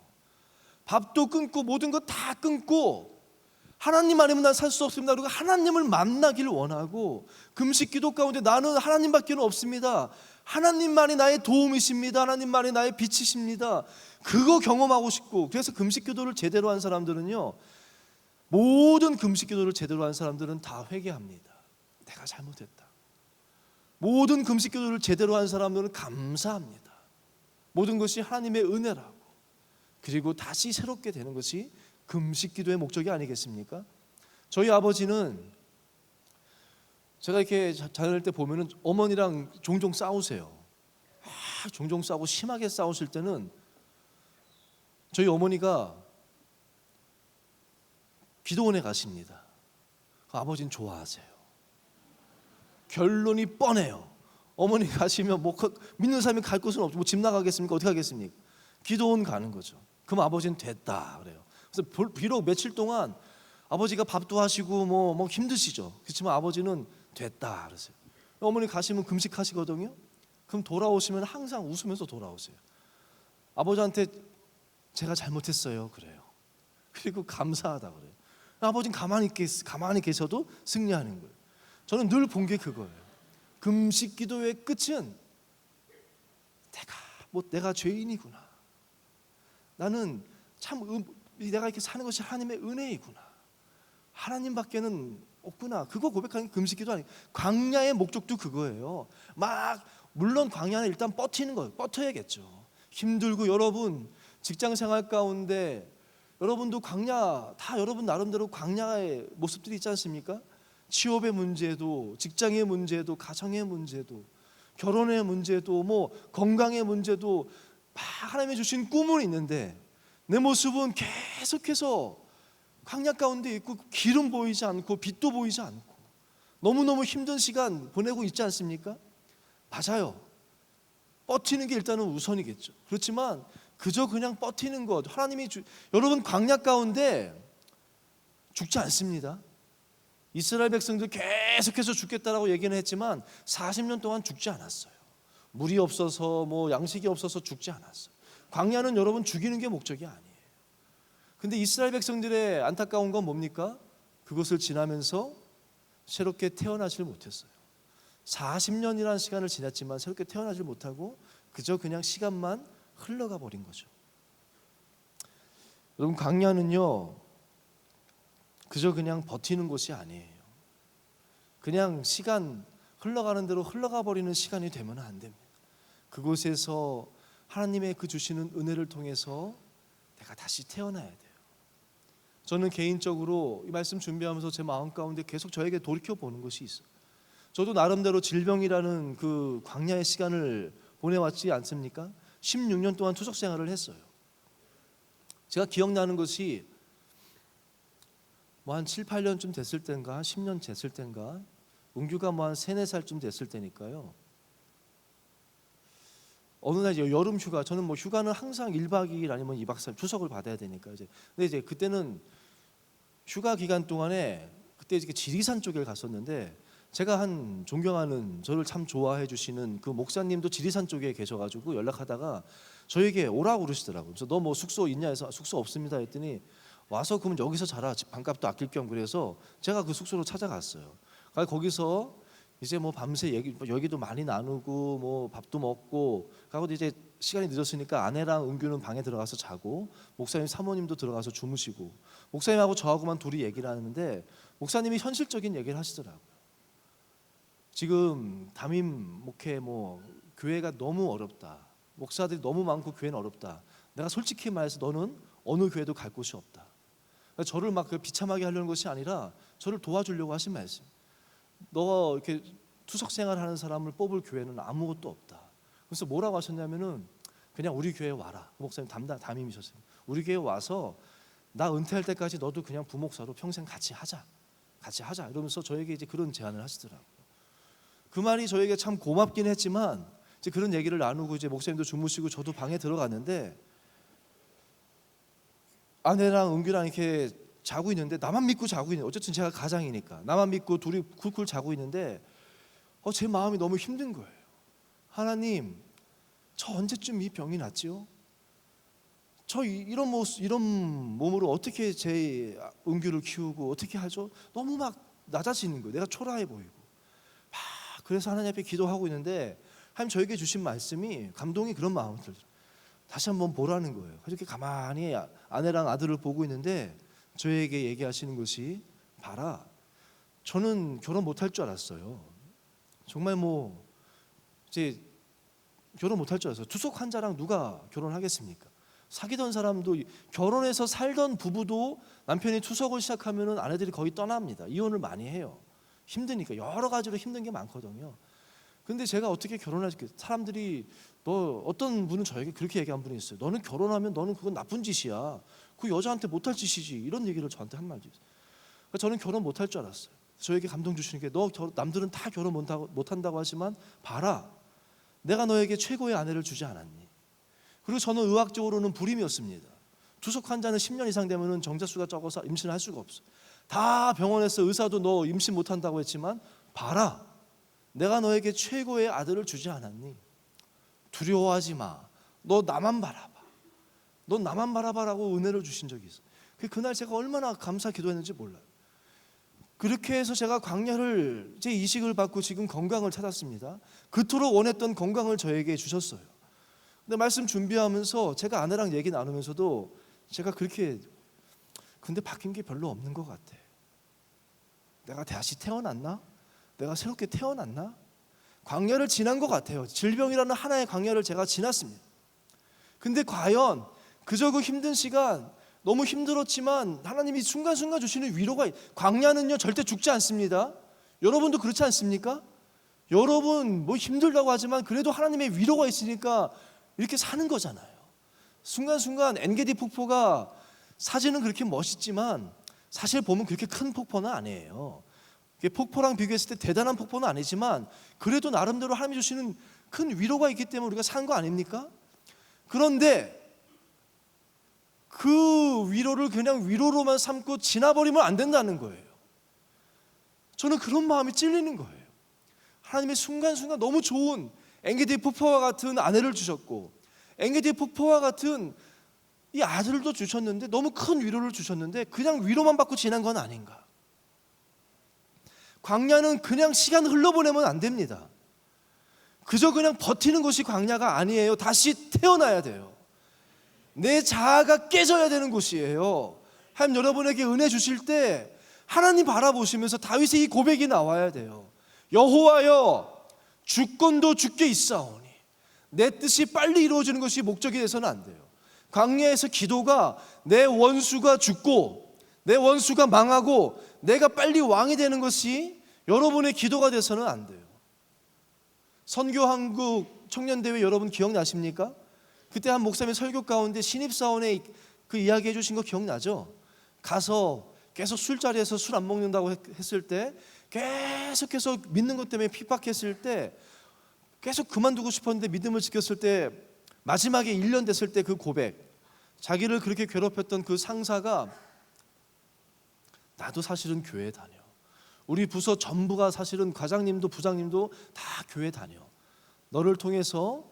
밥도 끊고 모든 것 다 끊고 하나님 아니면 난 살 수 없습니다. 그리고 하나님을 만나길 원하고, 금식기도 가운데 나는 하나님밖에 없습니다. 하나님만이 나의 도움이십니다. 하나님만이 나의 빛이십니다. 그거 경험하고 싶고, 그래서 금식기도를 제대로 한 사람들은요, 모든 금식기도를 제대로 한 사람들은 다 회개합니다. 내가 잘못했다. 모든 금식기도를 제대로 한 사람들은 감사합니다. 모든 것이 하나님의 은혜라고, 그리고 다시 새롭게 되는 것이 금식기도의 목적이 아니겠습니까? 저희 아버지는 제가 이렇게 자랄 때 보면은 어머니랑 종종 싸우세요. 종종 싸우고 심하게 싸우실 때는 저희 어머니가 기도원에 가십니다. 아버지는 좋아하세요. 결론이 뻔해요. 어머니 가시면 뭐 믿는 사람이 갈 곳은 없죠. 뭐 집 나가겠습니까? 어떻게 하겠습니까? 기도원 가는 거죠. 그럼 아버지는 됐다 그래요. 그래서 비록 며칠 동안 아버지가 밥도 하시고 뭐 힘드시죠. 그렇지만 아버지는 됐다 그러세요. 어머니 가시면 금식하시거든요. 그럼 돌아오시면 항상 웃으면서 돌아오세요. 아버지한테 제가 잘못했어요 그래요. 그리고 감사하다 그래요. 아버지는 가만히 계셔도 승리하는 거예요. 저는 늘 본 게 그거예요. 금식 기도의 끝은 내가 죄인이구나. 나는 참 내가 이렇게 사는 것이 하나님의 은혜이구나. 하나님밖에는 없구나. 그거 고백하는 게 금식 기도 아니에요. 광야의 목적도 그거예요. 물론 광야는 일단 버티는 거예요. 버텨야겠죠. 힘들고, 여러분 직장 생활 가운데 여러분도 광야, 다 여러분 나름대로 광야의 모습들이 있지 않습니까? 취업의 문제도, 직장의 문제도, 가정의 문제도, 결혼의 문제도, 뭐 건강의 문제도, 하나님이 주신 꿈은 있는데 내 모습은 계속해서 광야 가운데 있고, 길은 보이지 않고 빛도 보이지 않고 너무너무 힘든 시간 보내고 있지 않습니까? 맞아요. 버티는 게 일단은 우선이겠죠. 그렇지만 그저 그냥 버티는 것, 여러분 광야 가운데 죽지 않습니다. 이스라엘 백성들 계속해서 죽겠다라고 얘기는 했지만 40년 동안 죽지 않았어요. 물이 없어서 뭐 양식이 없어서 죽지 않았어요. 광야는 여러분 죽이는 게 목적이 아니에요. 근데 이스라엘 백성들의 안타까운 건 뭡니까? 그것을 지나면서 새롭게 태어나질 못했어요. 40년이라는 시간을 지났지만 새롭게 태어나질 못하고 그저 그냥 시간만 흘러가 버린 거죠. 여러분 광야는요, 그저 그냥 버티는 곳이 아니에요. 그냥 시간 흘러가는 대로 흘러가 버리는 시간이 되면 안 됩니다. 그곳에서 하나님의 그 주시는 은혜를 통해서 내가 다시 태어나야 돼요. 저는 개인적으로 이 말씀 준비하면서 제 마음 가운데 계속 저에게 돌이켜 보는 것이 있어요. 저도 나름대로 질병이라는 그 광야의 시간을 보내왔지 않습니까? 16년 동안 투석 생활을 했어요. 제가 기억나는 것이 뭐 한 7, 8년쯤 됐을 때인가, 한 10년 됐을 때인가, 은규가 뭐 한 3, 4살쯤 됐을 때니까요. 어느 날 여름 휴가, 저는 뭐 휴가는 항상 1박 2일 아니면 2박 3일 투석을 받아야 되니까 근데 이제 그때는 휴가 기간 동안에 그때 이제 지리산 쪽에 갔었는데, 제가 한 존경하는, 저를 참 좋아해 주시는 그 목사님도 지리산 쪽에 계셔가지고 연락하다가 저에게 오라고 그러시더라고요. 그래서 너 뭐 숙소 있냐 해서 숙소 없습니다 했더니 와서 그러면 여기서 자라, 방값도 아낄 겸. 그래서 제가 그 숙소로 찾아갔어요. 거기서 이제 뭐 밤새 얘기도 많이 나누고 뭐 밥도 먹고, 그리고 이제 시간이 늦었으니까 아내랑 은규는 방에 들어가서 자고, 목사님 사모님도 들어가서 주무시고, 목사님하고 저하고만 둘이 얘기를 하는데 목사님이 현실적인 얘기를 하시더라고요. 지금 담임 목회 뭐 교회가 너무 어렵다. 목사들이 너무 많고 교회는 어렵다. 내가 솔직히 말해서 너는 어느 교회도 갈 곳이 없다. 그러니까 저를 막 비참하게 하려는 것이 아니라 저를 도와주려고 하신 말씀. 너 이렇게 투석 생활하는 사람을 뽑을 교회는 아무것도 없다. 그래서 뭐라고 하셨냐면은 그냥 우리 교회에 와라. 목사님 담임이셨어요. 우리 교회에 와서 나 은퇴할 때까지 너도 그냥 부목사로 평생 같이 하자. 이러면서 저에게 이제 그런 제안을 하시더라고요. 그 말이 저에게 참 고맙긴 했지만 이제 그런 얘기를 나누고 이제 목사님도 주무시고 저도 방에 들어갔는데 아내랑 은규랑 이렇게 자고 있는데 나만 믿고 자고 있는, 어쨌든 제가 가장이니까 나만 믿고 둘이 쿨쿨 자고 있는데 제 마음이 너무 힘든 거예요. 하나님, 저 언제쯤 이 병이 낫지요? 저 이런 몸으로 어떻게 제 은규를 키우고 어떻게 하죠? 너무 막 낮아지는 거예요. 내가 초라해 보이고. 그래서 하나님 앞에 기도하고 있는데 하나님 저에게 주신 말씀이 감동이 그런 마음을 들어요. 다시 한번 보라는 거예요. 그렇게 가만히 아내랑 아들을 보고 있는데 저에게 얘기하시는 것이, 봐라, 저는 결혼 못할 줄 알았어요. 정말 이제 결혼 못할 줄 알았어요. 투석 환자랑 누가 결혼하겠습니까? 사귀던 사람도, 결혼해서 살던 부부도 남편이 투석을 시작하면은 아내들이 거의 떠납니다. 이혼을 많이 해요. 힘드니까. 여러 가지로 힘든 게 많거든요. 근데 제가 어떻게 결혼할까? 사람들이, 어떤 분은 저에게 그렇게 얘기한 분이 있어요. 너는 결혼하면 너는 그건 나쁜 짓이야. 그 여자한테 못할 짓이지. 이런 얘기를 저한테 한 말이 있어요. 그러니까 저는 결혼 못할 줄 알았어요. 저에게 감동 주시는 게, 남들은 다 결혼 못한다고 하지만 봐라, 내가 너에게 최고의 아내를 주지 않았니? 그리고 저는 의학적으로는 불임이었습니다. 투석 환자는 10년 이상 되면 정자수가 적어서 임신을 할 수가 없어요. 다 병원에서 의사도 너 임신 못한다고 했지만 봐라, 내가 너에게 최고의 아들을 주지 않았니? 두려워하지 마. 너 나만 바라봐라고 은혜를 주신 적이 있어요. 그날 제가 얼마나 감사 기도했는지 몰라요. 그렇게 해서 제가 광야를 제 이식을 받고 지금 건강을 찾았습니다. 그토록 원했던 건강을 저에게 주셨어요. 근데 말씀 준비하면서 제가 아내랑 얘기 나누면서도 제가 그렇게, 근데 바뀐 게 별로 없는 것 같아. 내가 다시 태어났나? 내가 새롭게 태어났나? 광야를 지난 것 같아요. 질병이라는 하나의 광야를 제가 지났습니다. 근데 과연 그저 그 힘든 시간, 너무 힘들었지만 하나님이 순간순간 주시는 위로가, 광야는요 절대 죽지 않습니다. 여러분도 그렇지 않습니까? 여러분 힘들다고 하지만 그래도 하나님의 위로가 있으니까 이렇게 사는 거잖아요. 순간순간 엔게디 폭포가 사진은 그렇게 멋있지만 사실 보면 그렇게 큰 폭포는 아니에요. 폭포랑 비교했을 때 대단한 폭포는 아니지만 그래도 나름대로 하나님이 주시는 큰 위로가 있기 때문에 우리가 산 거 아닙니까? 그런데 그 위로를 그냥 위로로만 삼고 지나버리면 안 된다는 거예요. 저는 그런 마음이 찔리는 거예요. 하나님의 순간순간 너무 좋은 엔게디 폭포와 같은 아내를 주셨고 엔게디 폭포와 같은 이 아들도 주셨는데 너무 큰 위로를 주셨는데 그냥 위로만 받고 지난 건 아닌가? 광야는 그냥 시간 흘러보내면 안 됩니다. 그저 그냥 버티는 것이 광야가 아니에요. 다시 태어나야 돼요. 내 자아가 깨져야 되는 곳이에요. 하나님 여러분에게 은혜 주실 때 하나님 바라보시면서 다윗의 이 고백이 나와야 돼요. 여호와여, 주권도 주께 있사오니 내 뜻이 빨리 이루어지는 것이 목적이 돼서는 안 돼요. 광야에서 기도가 내 원수가 죽고 내 원수가 망하고 내가 빨리 왕이 되는 것이 여러분의 기도가 돼서는 안 돼요. 선교한국 청년대회 여러분 기억나십니까? 그때 한 목사님 설교 가운데 신입사원의 그 이야기 해주신 거 기억나죠? 가서 계속 술자리에서 술 안 먹는다고 했을 때 계속해서 믿는 것 때문에 핍박했을 때 계속 그만두고 싶었는데 믿음을 지켰을 때 마지막에 1년 됐을 때 그 고백, 자기를 그렇게 괴롭혔던 그 상사가 나도 사실은 교회 다녀. 우리 부서 전부가 사실은 과장님도 부장님도 다 교회 다녀. 너를 통해서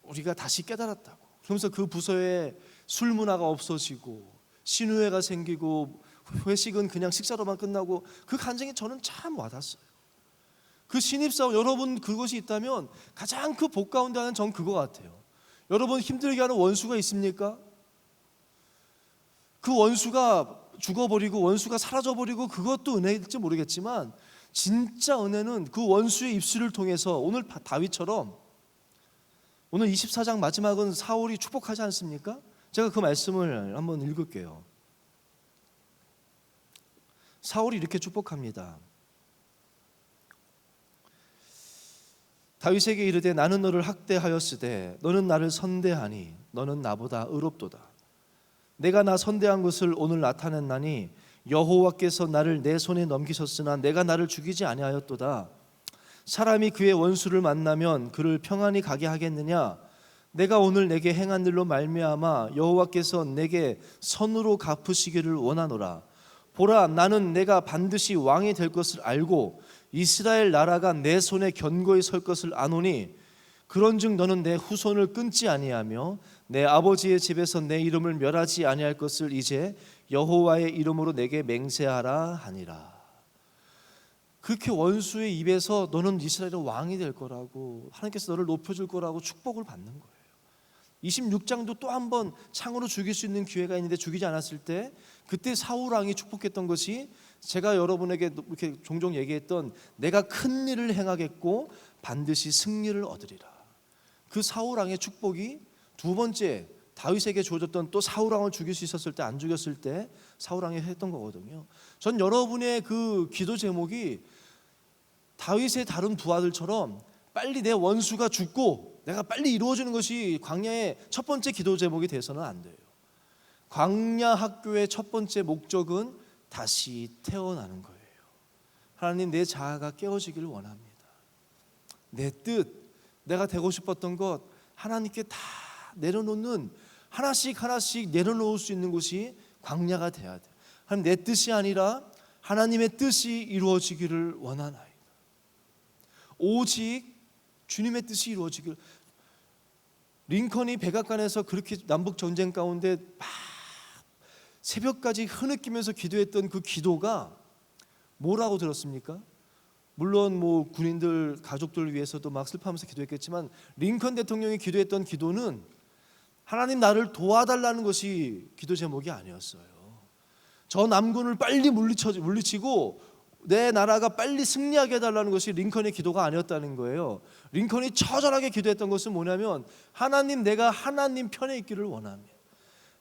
우리가 다시 깨달았다고. 그러면서 그 부서에 술 문화가 없어지고 신우회가 생기고 회식은 그냥 식사로만 끝나고 그 간증이 저는 참 와닿았어요. 그 신입사원 여러분 그것이 있다면 가장 그 복 가운데 하나는 전 그거 같아요. 여러분 힘들게 하는 원수가 있습니까? 그 원수가 죽어버리고 원수가 사라져버리고 그것도 은혜일지 모르겠지만 진짜 은혜는 그 원수의 입술을 통해서 오늘 다윗처럼 오늘 24장 마지막은 사울이 축복하지 않습니까? 제가 그 말씀을 한번 읽을게요. 사울이 이렇게 축복합니다. 다윗에게 이르되 나는 너를 학대하였으되 너는 나를 선대하니 너는 나보다 의롭도다. 내가 나 선대한 것을 오늘 나타냈나니 여호와께서 나를 내 손에 넘기셨으나 내가 나를 죽이지 아니하였도다. 사람이 그의 원수를 만나면 그를 평안히 가게 하겠느냐? 내가 오늘 내게 행한 일로 말미암아 여호와께서 내게 선으로 갚으시기를 원하노라. 보라, 나는 내가 반드시 왕이 될 것을 알고 이스라엘 나라가 내 손에 견고히 설 것을 아노니 그런즉 너는 내 후손을 끊지 아니하며 내 아버지의 집에서 내 이름을 멸하지 아니할 것을 이제 여호와의 이름으로 내게 맹세하라 하니라. 그렇게 원수의 입에서 너는 이스라엘의 왕이 될 거라고, 하나님께서 너를 높여줄 거라고 축복을 받는 거예요. 26장도 또 한 번 창으로 죽일 수 있는 기회가 있는데 죽이지 않았을 때 그때 사울 왕이 축복했던 것이 제가 여러분에게 이렇게 종종 얘기했던 내가 큰 일을 행하겠고 반드시 승리를 얻으리라. 그 사울 왕의 축복이 두 번째 다윗에게 주어졌던 또 사울 왕을 죽일 수 있었을 때 안 죽였을 때 사울 왕이 했던 거거든요. 전 여러분의 그 기도 제목이 다윗의 다른 부하들처럼 빨리 내 원수가 죽고 내가 빨리 이루어지는 것이 광야의 첫 번째 기도 제목이 돼서는 안 돼요. 광야 학교의 첫 번째 목적은 다시 태어나는 거예요. 하나님, 내 자아가 깨어지기를 원합니다. 내 뜻, 내가 되고 싶었던 것 하나님께 다 내려놓는, 하나씩 하나씩 내려놓을 수 있는 곳이 광야가 돼야 돼요. 하나님, 내 뜻이 아니라 하나님의 뜻이 이루어지기를 원하나이다. 오직 주님의 뜻이 이루어지기를. 링컨이 백악관에서 그렇게 남북 전쟁 가운데 막 새벽까지 흐느끼면서 기도했던 그 기도가 뭐라고 들었습니까? 물론 뭐 군인들 가족들을 위해서도 막 슬퍼하면서 기도했겠지만 링컨 대통령이 기도했던 기도는 하나님 나를 도와달라는 것이 기도 제목이 아니었어요. 저 남군을 빨리 물리치고 내 나라가 빨리 승리하게 해달라는 것이 링컨의 기도가 아니었다는 거예요. 링컨이 처절하게 기도했던 것은 뭐냐면 하나님, 내가 하나님 편에 있기를 원합니다.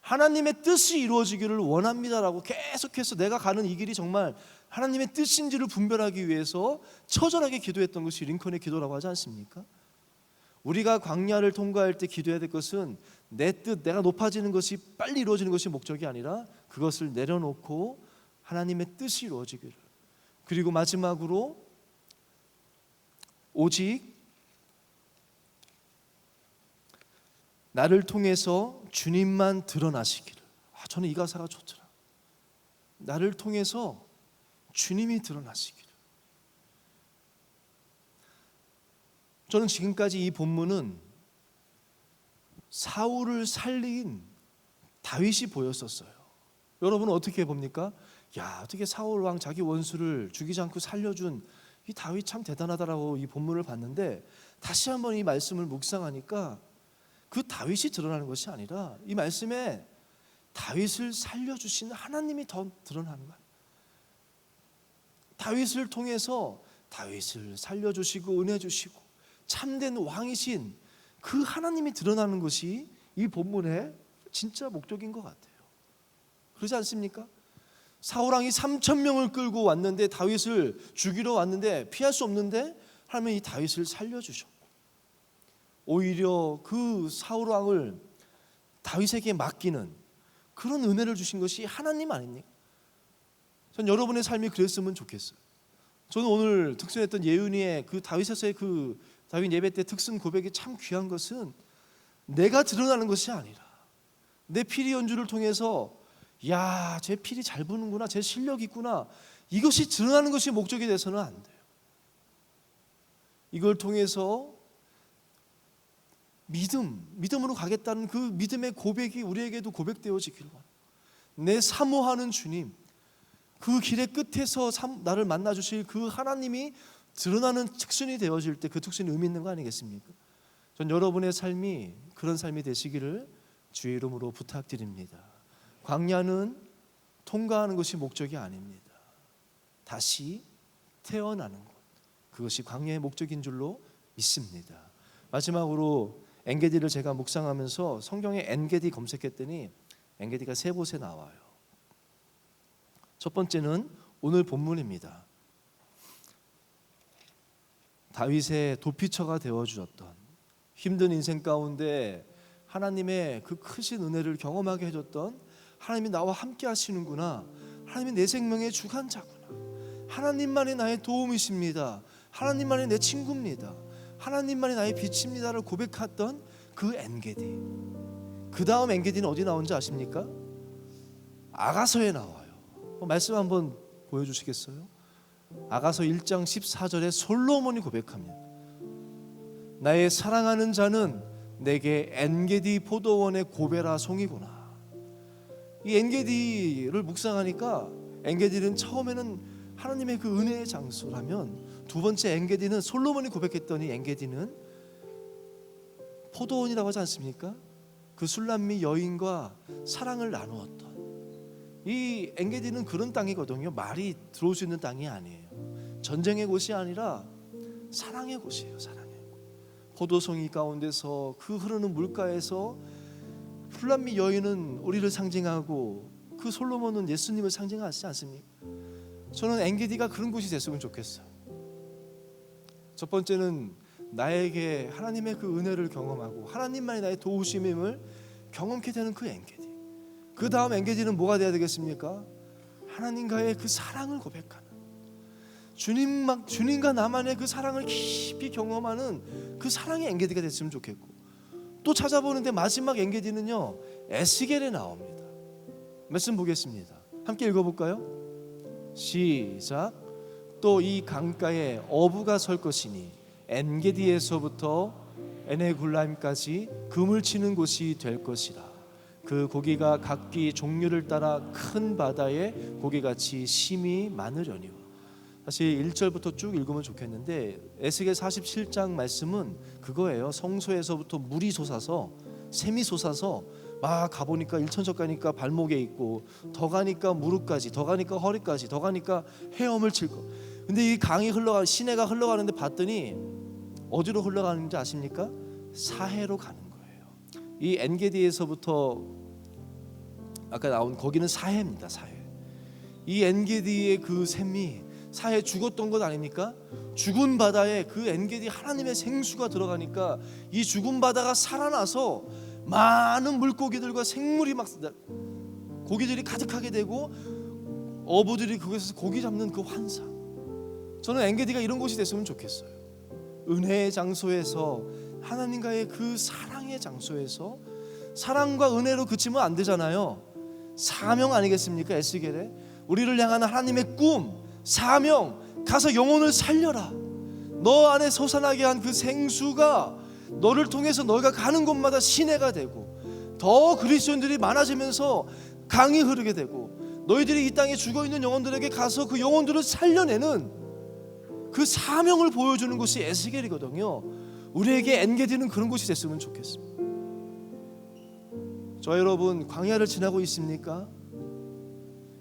하나님의 뜻이 이루어지기를 원합니다라고 계속해서 내가 가는 이 길이 정말 하나님의 뜻인지를 분별하기 위해서 처절하게 기도했던 것이 링컨의 기도라고 하지 않습니까? 우리가 광야를 통과할 때 기도해야 될 것은 내 뜻, 내가 높아지는 것이 빨리 이루어지는 것이 목적이 아니라 그것을 내려놓고 하나님의 뜻이 이루어지기를. 그리고 마지막으로 오직 나를 통해서 주님만 드러나시기를. 저는 이 가사가 좋더라. 나를 통해서 주님이 드러나시기를. 저는 지금까지 이 본문은 사울을 살린 다윗이 보였었어요. 여러분은 어떻게 봅니까? 야, 어떻게 사울 왕 자기 원수를 죽이지 않고 살려준 이 다윗 참 대단하다라고 이 본문을 봤는데 다시 한번 이 말씀을 묵상하니까 그 다윗이 드러나는 것이 아니라 이 말씀에 다윗을 살려주신 하나님이 더 드러나는 거예요. 다윗을 통해서 다윗을 살려주시고 은혜 주시고 참된 왕이신 그 하나님이 드러나는 것이 이 본문의 진짜 목적인 것 같아요. 그러지 않습니까? 사울왕이 3,000명을 끌고 왔는데 다윗을 죽이러 왔는데 피할 수 없는데 하나님이 이 다윗을 살려주셨고 오히려 그 사울왕을 다윗에게 맡기는 그런 은혜를 주신 것이 하나님 아닙니까? 전 여러분의 삶이 그랬으면 좋겠어요. 저는 오늘 특순했던 예은이의 그 다윗에서의 그 다윗 예배 때 특순 고백이 참 귀한 것은 내가 드러나는 것이 아니라 내 피리 연주를 통해서 야, 제 피리 잘 부는구나, 제 실력이 있구나, 이것이 드러나는 것이 목적이 돼서는 안 돼요. 이걸 통해서 믿음으로 가겠다는 그 믿음의 고백이 우리에게도 고백되어지기를 원합니다. 내 사모하는 주님, 그 길의 끝에서 나를 만나주실 그 하나님이 드러나는 특순이 되어질 때 그 특순이 의미 있는 거 아니겠습니까? 전 여러분의 삶이 그런 삶이 되시기를 주의 이름으로 부탁드립니다. 광야는 통과하는 것이 목적이 아닙니다. 다시 태어나는 것, 그것이 광야의 목적인 줄로 믿습니다. 마지막으로 엔게디를 제가 묵상하면서 성경에 엔게디 검색했더니 엔게디가 세 곳에 나와요. 첫 번째는 오늘 본문입니다. 다윗의 도피처가 되어주었던, 힘든 인생 가운데 하나님의 그 크신 은혜를 경험하게 해줬던, 하나님이 나와 함께 하시는구나, 하나님이 내 생명의 주관자구나, 하나님만이 나의 도움이십니다, 하나님만이 내 친구입니다, 하나님만이 나의 빛입니다를 고백했던 그 엔게디. 그 다음 엔게디는 어디 나온지 아십니까? 아가서에 나와요. 말씀 한번 보여주시겠어요? 아가서 1장 14절에 솔로몬이 고백합니다. 나의 사랑하는 자는 내게 엔게디 포도원의 고베라 송이구나. 이 엔게디를 묵상하니까 엔게디는 처음에는 하나님의 그 은혜의 장소라면, 두 번째 엔게디는 솔로몬이 고백했더니 엔게디는 포도원이라고 하지 않습니까? 그 술람미 여인과 사랑을 나누었던, 이 엔게디는 그런 땅이거든요. 말이 들어올 수 있는 땅이 아니에요. 전쟁의 곳이 아니라 사랑의 곳이에요. 사랑의 곳. 포도송이 가운데서 그 흐르는 물가에서 술람미 여인은 우리를 상징하고 그 솔로몬은 예수님을 상징하지 않습니까? 저는 엔게디가 그런 곳이 됐으면 좋겠어요. 첫 번째는 나에게 하나님의 그 은혜를 경험하고 하나님만이 나의 도우심임을 경험케 되는 그 엔게디. 그 다음 엔게디는 뭐가 돼야 되겠습니까? 하나님과의 그 사랑을 고백하는, 주님과 나만의 그 사랑을 깊이 경험하는 그 사랑의 엔게디가 됐으면 좋겠고, 또 찾아보는데 마지막 엔게디는요, 에스겔에 나옵니다. 말씀 보겠습니다. 함께 읽어볼까요? 시작. 또 이 강가에 어부가 설 것이니 엔게디에서부터 에네굴라임까지 금을 치는 곳이 될 것이라. 그 고기가 각기 종류를 따라 큰 바다에 고기같이 심이 많으려니와. 사실 1절부터 쭉 읽으면 좋겠는데 에스겔 47장 말씀은 그거예요. 성소에서부터 물이 솟아서, 샘이 솟아서 막 가보니까 1천척 가니까 발목에 있고, 더 가니까 무릎까지, 더 가니까 허리까지, 더 가니까 헤엄을 칠 거. 근데 이 강이 흘러가, 시내가 흘러가는데 봤더니 어디로 흘러가는지 아십니까? 사해로 가는 거예요. 이 엔게디에서부터 아까 나온 거기는 사해입니다. 사해. 이 엔게디의 그 샘이 사해 죽었던 것 아닙니까? 죽은 바다에 그 엔게디 하나님의 생수가 들어가니까 이 죽은 바다가 살아나서 많은 물고기들과 생물이 막 고기들이 가득하게 되고, 어부들이 그곳에서 고기 잡는 그 환상. 저는 엔게디가 이런 곳이 됐으면 좋겠어요. 은혜의 장소에서, 하나님과의 그 사랑의 장소에서, 사랑과 은혜로 그치면 안 되잖아요. 사명 아니겠습니까? 에스겔에 우리를 향한 하나님의 꿈, 사명, 가서 영혼을 살려라. 너 안에 솟아나게 한 그 생수가 너를 통해서 너희가 가는 곳마다 시내가 되고, 더 그리스도인들이 많아지면서 강이 흐르게 되고, 너희들이 이 땅에 죽어있는 영혼들에게 가서 그 영혼들을 살려내는 그 사명을 보여주는 곳이 에스겔이거든요. 우리에게 엔게디는 그런 곳이 됐으면 좋겠습니다. 저 여러분, 광야를 지나고 있습니까?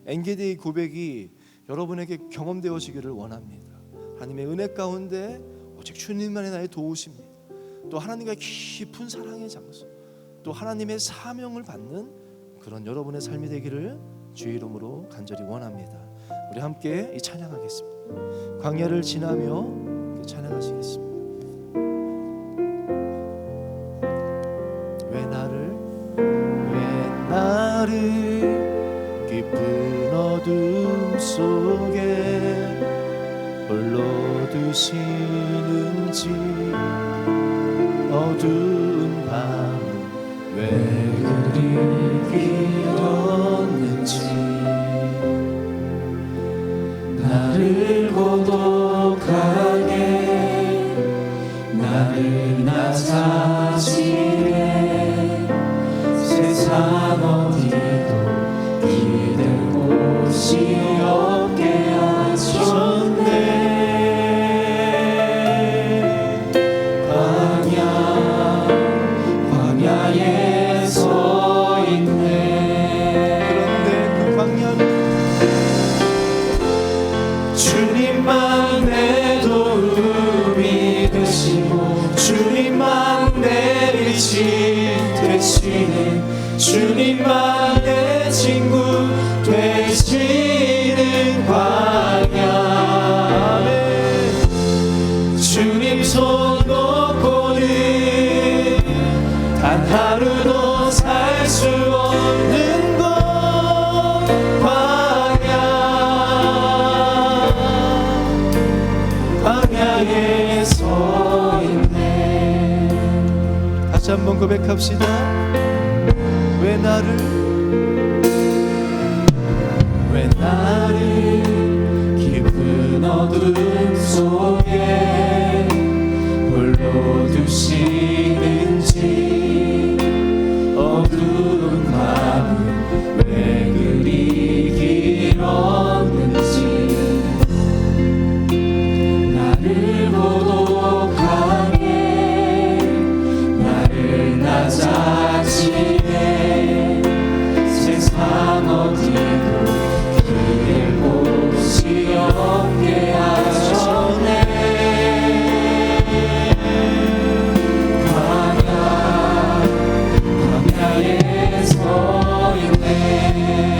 엔게디의 고백이 여러분에게 경험되어지기를 원합니다. 하나님의 은혜 가운데 오직 주님만이 나의 도우십니다. 또 하나님과의 깊은 사랑의 장소, 또 하나님의 사명을 받는 그런 여러분의 삶이 되기를 주의 이름으로 간절히 원합니다. 우리 함께 이 찬양하겠습니다. 광야를 지나며 찬양하시겠습니다. 왜 나를 깊은 어둠 속에 홀로 두시는지, 어두운 밤 왜 그리 길었는지, 나를 고독하게, 나를 낮아지게, 세상 어디도 기댈 곳이 없게 하셨네. 광야에 서 있네. 주님만 내 친구 되시는 광야. 아멘. 주님 손 놓고는 단 하루도 살 수 없는 곳 광야에 서 있네. 다시 한번 고백합시다. 왜 나를 깊은 어둠 속에 홀로 두시는지, 어두운 밤은 왜 그리 길었는지, 나를 고독하게 나를 낮아지게 세상 어디도 그댈 곳이 없게 하셨네. 광야에 서 있네.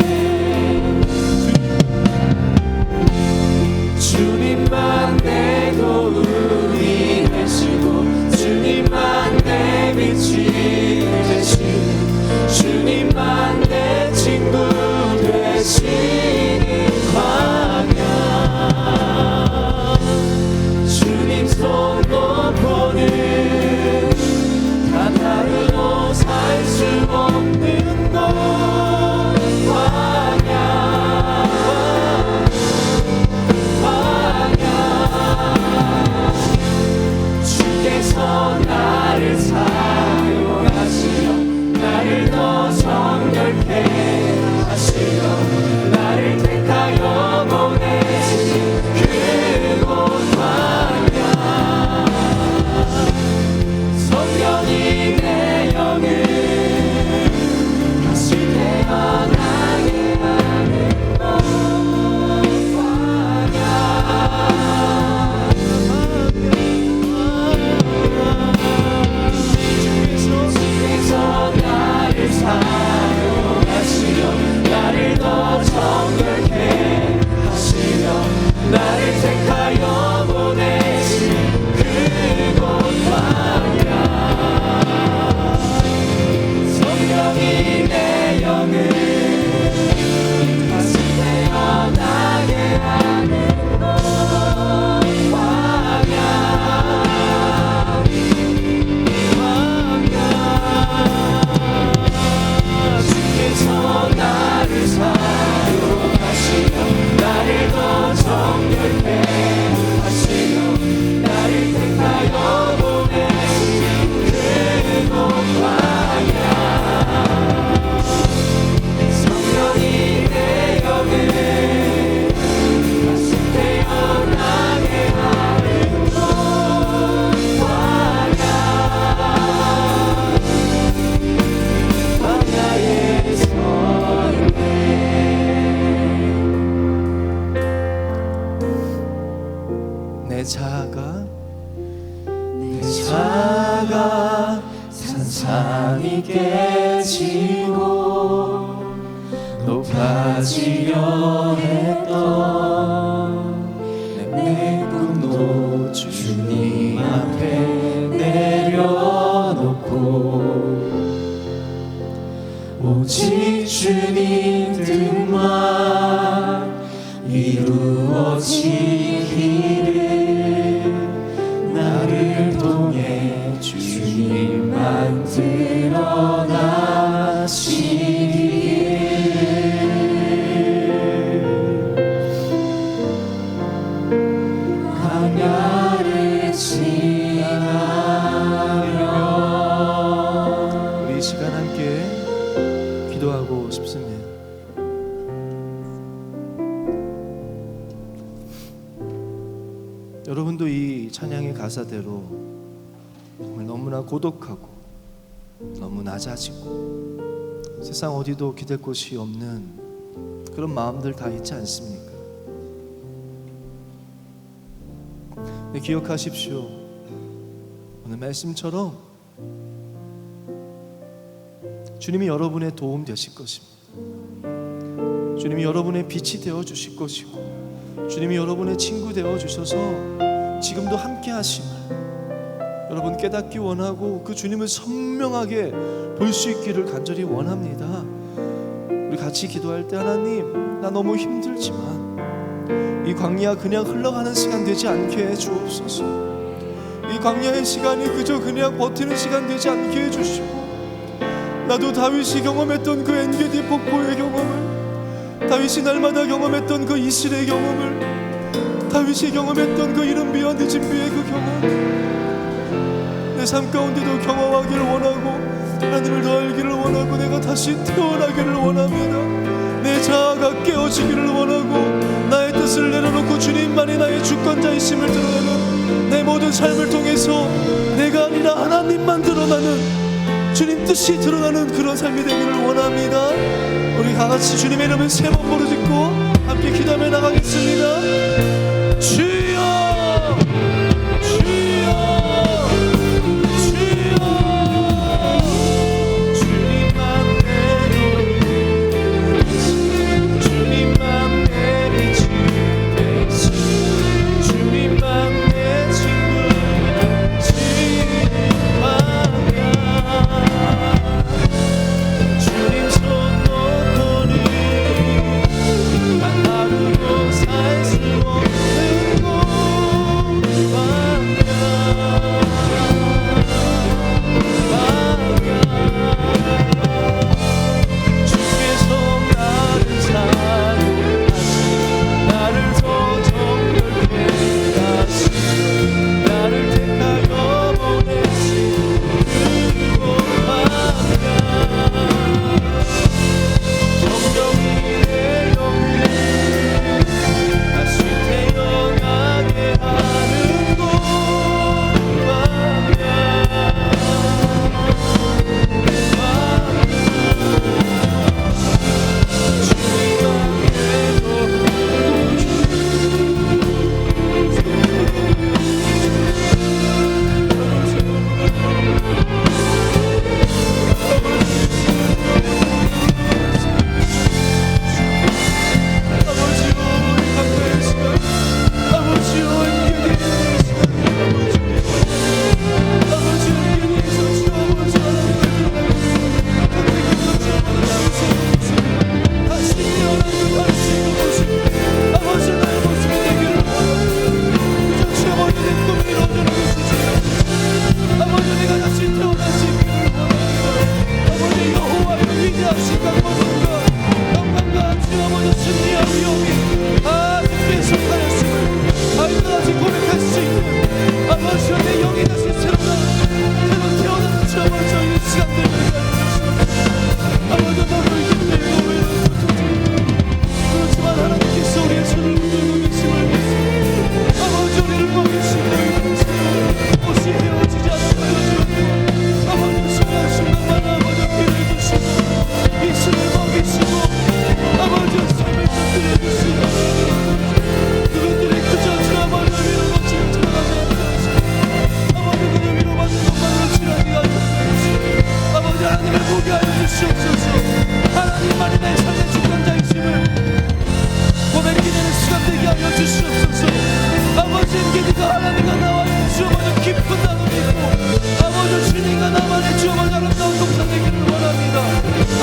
주님만 내 도움이 되시고 주님만 내 빛이 되시고 주님만 내 친구 되시는 광야. 주님 손 놓고는 단 하루도 살 수 없는 곳 주께서 나를 사용하시려 나를 더 정결케 하시려 나를 택하여 보내신 그곳 광야. 성령이 내 영을 다시 태어나게 하는 곳 광야. 주께서 나를 사용하시려 나를 더 정결케 하시려 나를 택하여 보내신 그곳 광야. 성령이 내 영을 다시 태어나게 하는 곳 광야. 주께서 나를 사용하시려 나를 더 정결케 하시려 나를 택하여 보내신 그곳 광야. 성령이 내 영을 다시 태어나게 하는 곳 광야. 광야에 서 있네. 내 자아가 산산이 깨지고 높아지려 했던 내 꿈도 주님 앞에 내려놓고 오직 주님 뜻만 이루어지기를 나를 통해 주님만 드러나시기를. 광야를 지나며 우리 이 시간 함께 기도하고 싶습니다. 여러분도 이 찬양의 가사대로 정말 너무나 고독하고 너무 낮아지고 세상 어디도 기댈 곳이 없는 그런 마음들 다 있지 않습니까? 네, 기억하십시오. 오늘 말씀처럼 주님이 여러분의 도움 되실 것입니다. 주님이 여러분의 빛이 되어 주실 것이고, 주님이 여러분의 친구 되어 주셔서 지금도 함께 하심을 여러분 깨닫기 원하고 그 주님을 선명하게 볼 수 있기를 간절히 원합니다. 우리 같이 기도할 때, 하나님, 나 너무 힘들지만 이 광야 그냥 흘러가는 시간 되지 않게 해 주옵소서. 이 광야의 시간이 그저 그냥 버티는 시간 되지 않게 해 주시고, 나도 다윗이 경험했던 그 엔게디 폭포의 경험을, 다윗이 날마다 경험했던 그 이슬의 경험을, 다윗이 경험했던 그 이른 비와 늦은 비의 그 경험, 내 삶 가운데도 경험하기를 원하고 하나님을 더 알기를 원하고 내가 다시 태어나기를 원합니다. 내 자아가 깨어지기를 원하고 나의 뜻을 내려놓고 주님만이 나의 주권자이심을 드러내는 내 모든 삶을 통해서 내가 아니라 하나님만 드러나는, 주님 뜻이 드러나는 그런 삶이 되기를 원합니다. 우리 다같이 주님의 이름을 3번 부르짖고 함께 기도하며 나가겠습니다. 주여, 주여, 주여, 주님만 내 힘, 주님만 내 빛이 되시, 주님만 내 친구, 주님 손 놓고는 난 하루도 살 수 없는 곳. 주께서 나를 사랑하시, 나를 더 정결케 하시, 나를 택하여 보내시 그곳 광야. 성령이 내 영혼을 다시 태어나게 하는 곳 광야.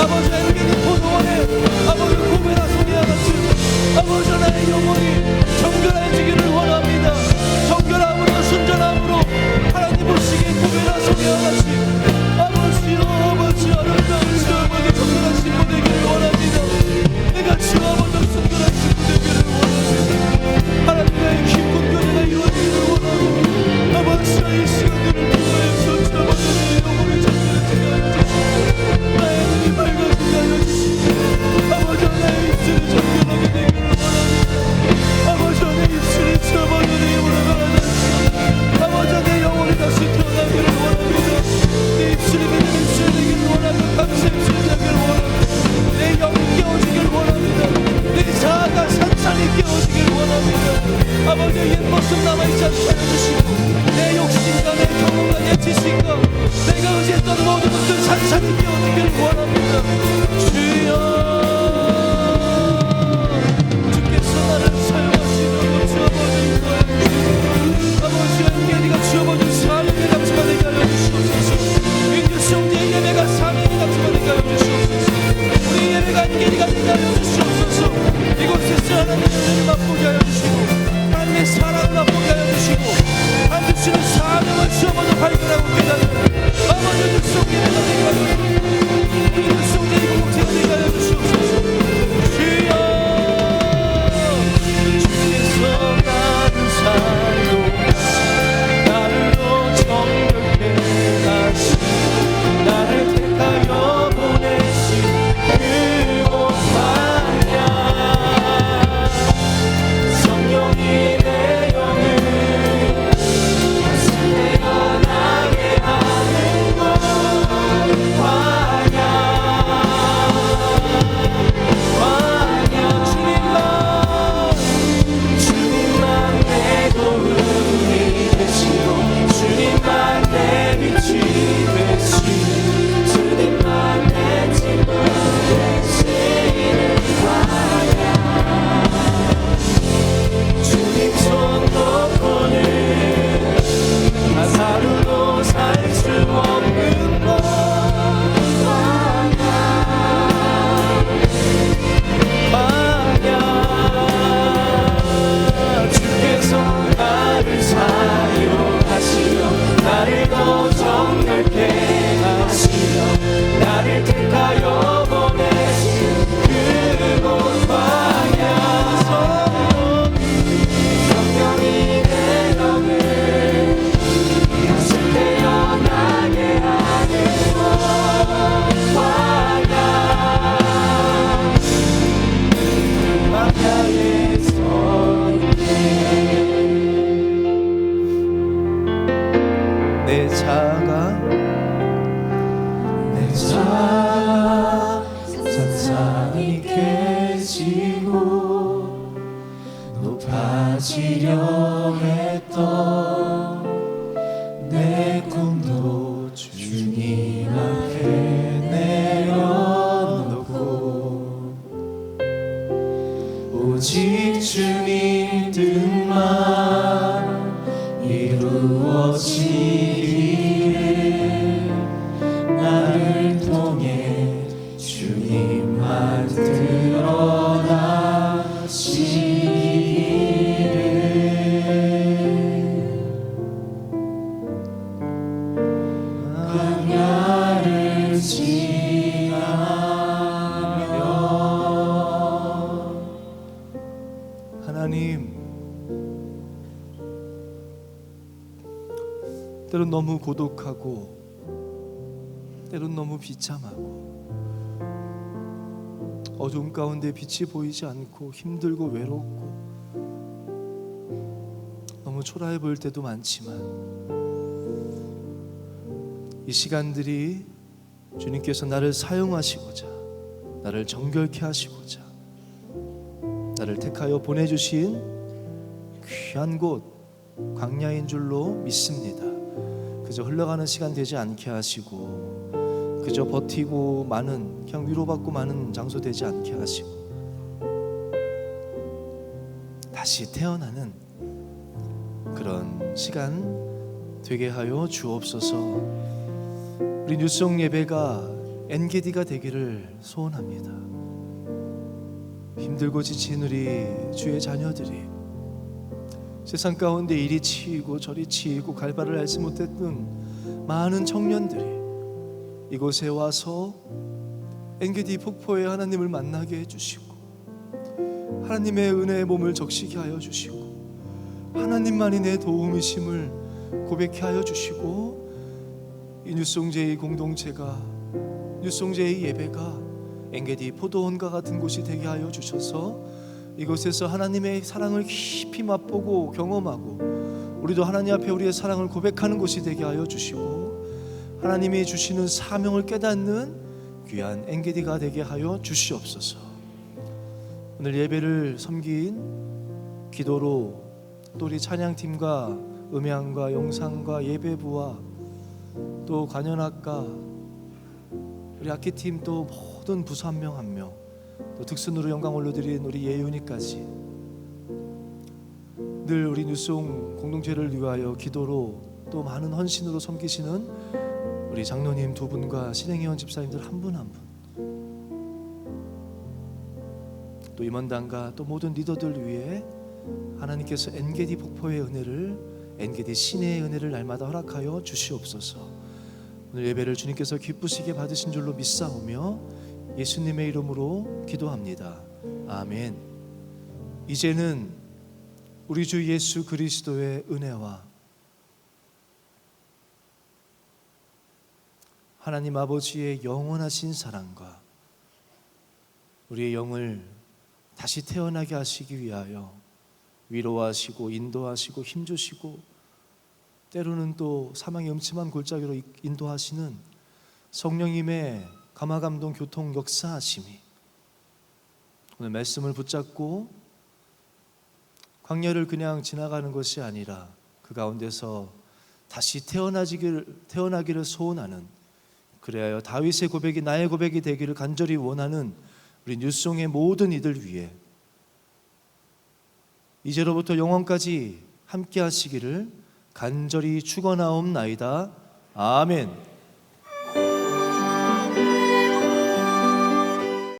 아버지, 내 입술을 정결하게 되기를 원합니다. 아버지, 내 입술을 잡아주시고 있던 모든 것들 산산이 깨어지기를 원합니다. 주여, 주께서 나를 사용하시려고 주어버린 거예요. 아버지 엔게디가 주어버린 사명의 감사가 되게 하여 주시옵소서. 인류성제의 예배가 사명의 감사가 되게 하여 주시옵소서. 우리 예배가 엔게디가 되게 하여 주시옵소서. 이곳에서 하나님의 은혜를 맛보게 하여 주시고 하나님의 사랑을 맛보게 하여 주시고 하나님 주시는 사명을 주어버려 발견하고 깨닫는 아버지 인류성 예배가 되게 하여 주시옵소서. 인류성제의 공동체가 되게 하여 주시옵소서. 주여, 주께서 나를 사용하시고 나를 더 정결케 하시고 나를 택하여 보내신 그곳 마냥 성령이 내 영을 다시 태어나게 하는 것 환영 주님만 내 도움이 되시고 주님만 내 빛이 되시고 주님만 내 힘을 되시는 환영 주님 손 놓고는 단 하루도 살 수 없는 것 주께서 나를 사용하시려 나를 더 정결케 하시려 나를 택하여 보내신 그곳 방향 성령이 내 영을 다시 태어나게 하는 곳 방향 방향에 서 내 자가 산산이 깨지고 높아지려 했던 내 꿈도 주님 앞에 내려놓고 오직 주님 뜻만 이루어지기를 나를 통해 주님만 드러나시기를 광야를 지나며 하나님, 때론 너무 고독하고 때론 너무 비참하고 어두움 가운데 빛이 보이지 않고 힘들고 외롭고 너무 초라해 보일 때도 많지만 이 시간들이 주님께서 나를 사용하시고자 나를 정결케 하시고자 나를 택하여 보내주신 귀한 곳 광야인 줄로 믿습니다. 그저 흘러가는 시간 되지 않게 하시고 그저 버티고 마는 그냥 위로받고 마는 장소 되지 않게 하시고 다시 태어나는 그런 시간 되게 하여 주옵소서. 우리 뉴송 예배가 엔게디가 되기를 소원합니다. 힘들고 지친 우리 주의 자녀들이 세상 가운데 이리 치이고 저리 치이고 갈바를 알지 못했던 많은 청년들이 이곳에 와서 엔게디 폭포에 하나님을 만나게 해주시고 하나님의 은혜의 몸을 적시게 하여 주시고 하나님만이 내 도움이심을 고백케 하여 주시고 이 뉴송제의 공동체가 뉴송제의 예배가 엔게디 포도원과 같은 곳이 되게 하여 주셔서 이곳에서 하나님의 사랑을 깊이 맛보고 경험하고 우리도 하나님 앞에 우리의 사랑을 고백하는 곳이 되게 하여 주시고 하나님이 주시는 사명을 깨닫는 귀한 엔게디가 되게 하여 주시옵소서. 오늘 예배를 섬긴 기도로 또 우리 찬양팀과 음향과 영상과 예배부와 또 관현악가, 우리 악기팀 또 모든 부서 한 명 한 명, 또 특순으로 영광 올려드린 우리 예윤이까지 늘 우리 뉴스송 공동체를 위하여 기도로 또 많은 헌신으로 섬기시는 우리 장로님 두 분과 신행위원 집사님들 한 분 한 분, 또 임원단과 또 모든 리더들 위해 하나님께서 엔게디 폭포의 은혜를, 엔게디 신의 은혜를 날마다 허락하여 주시옵소서. 오늘 예배를 주님께서 기쁘시게 받으신 줄로 믿사오며 예수님의 이름으로 기도합니다. 아멘. 이제는 우리 주 예수 그리스도의 은혜와 하나님 아버지의 영원하신 사랑과 우리의 영을 다시 태어나게 하시기 위하여 위로하시고 인도하시고 힘주시고 때로는 또 사망의 음침한 골짜기로 인도하시는 성령님의 감화감동 교통 역사하심이 오늘 말씀을 붙잡고 광야를 그냥 지나가는 것이 아니라 그 가운데서 다시 태어나기를 소원하는, 그래야 다윗의 고백이 나의 고백이 되기를 간절히 원하는 우리 뉴스송의 모든 이들 위해 이제로부터 영원까지 함께 하시기를 간절히 축원하옵나이다. 아멘.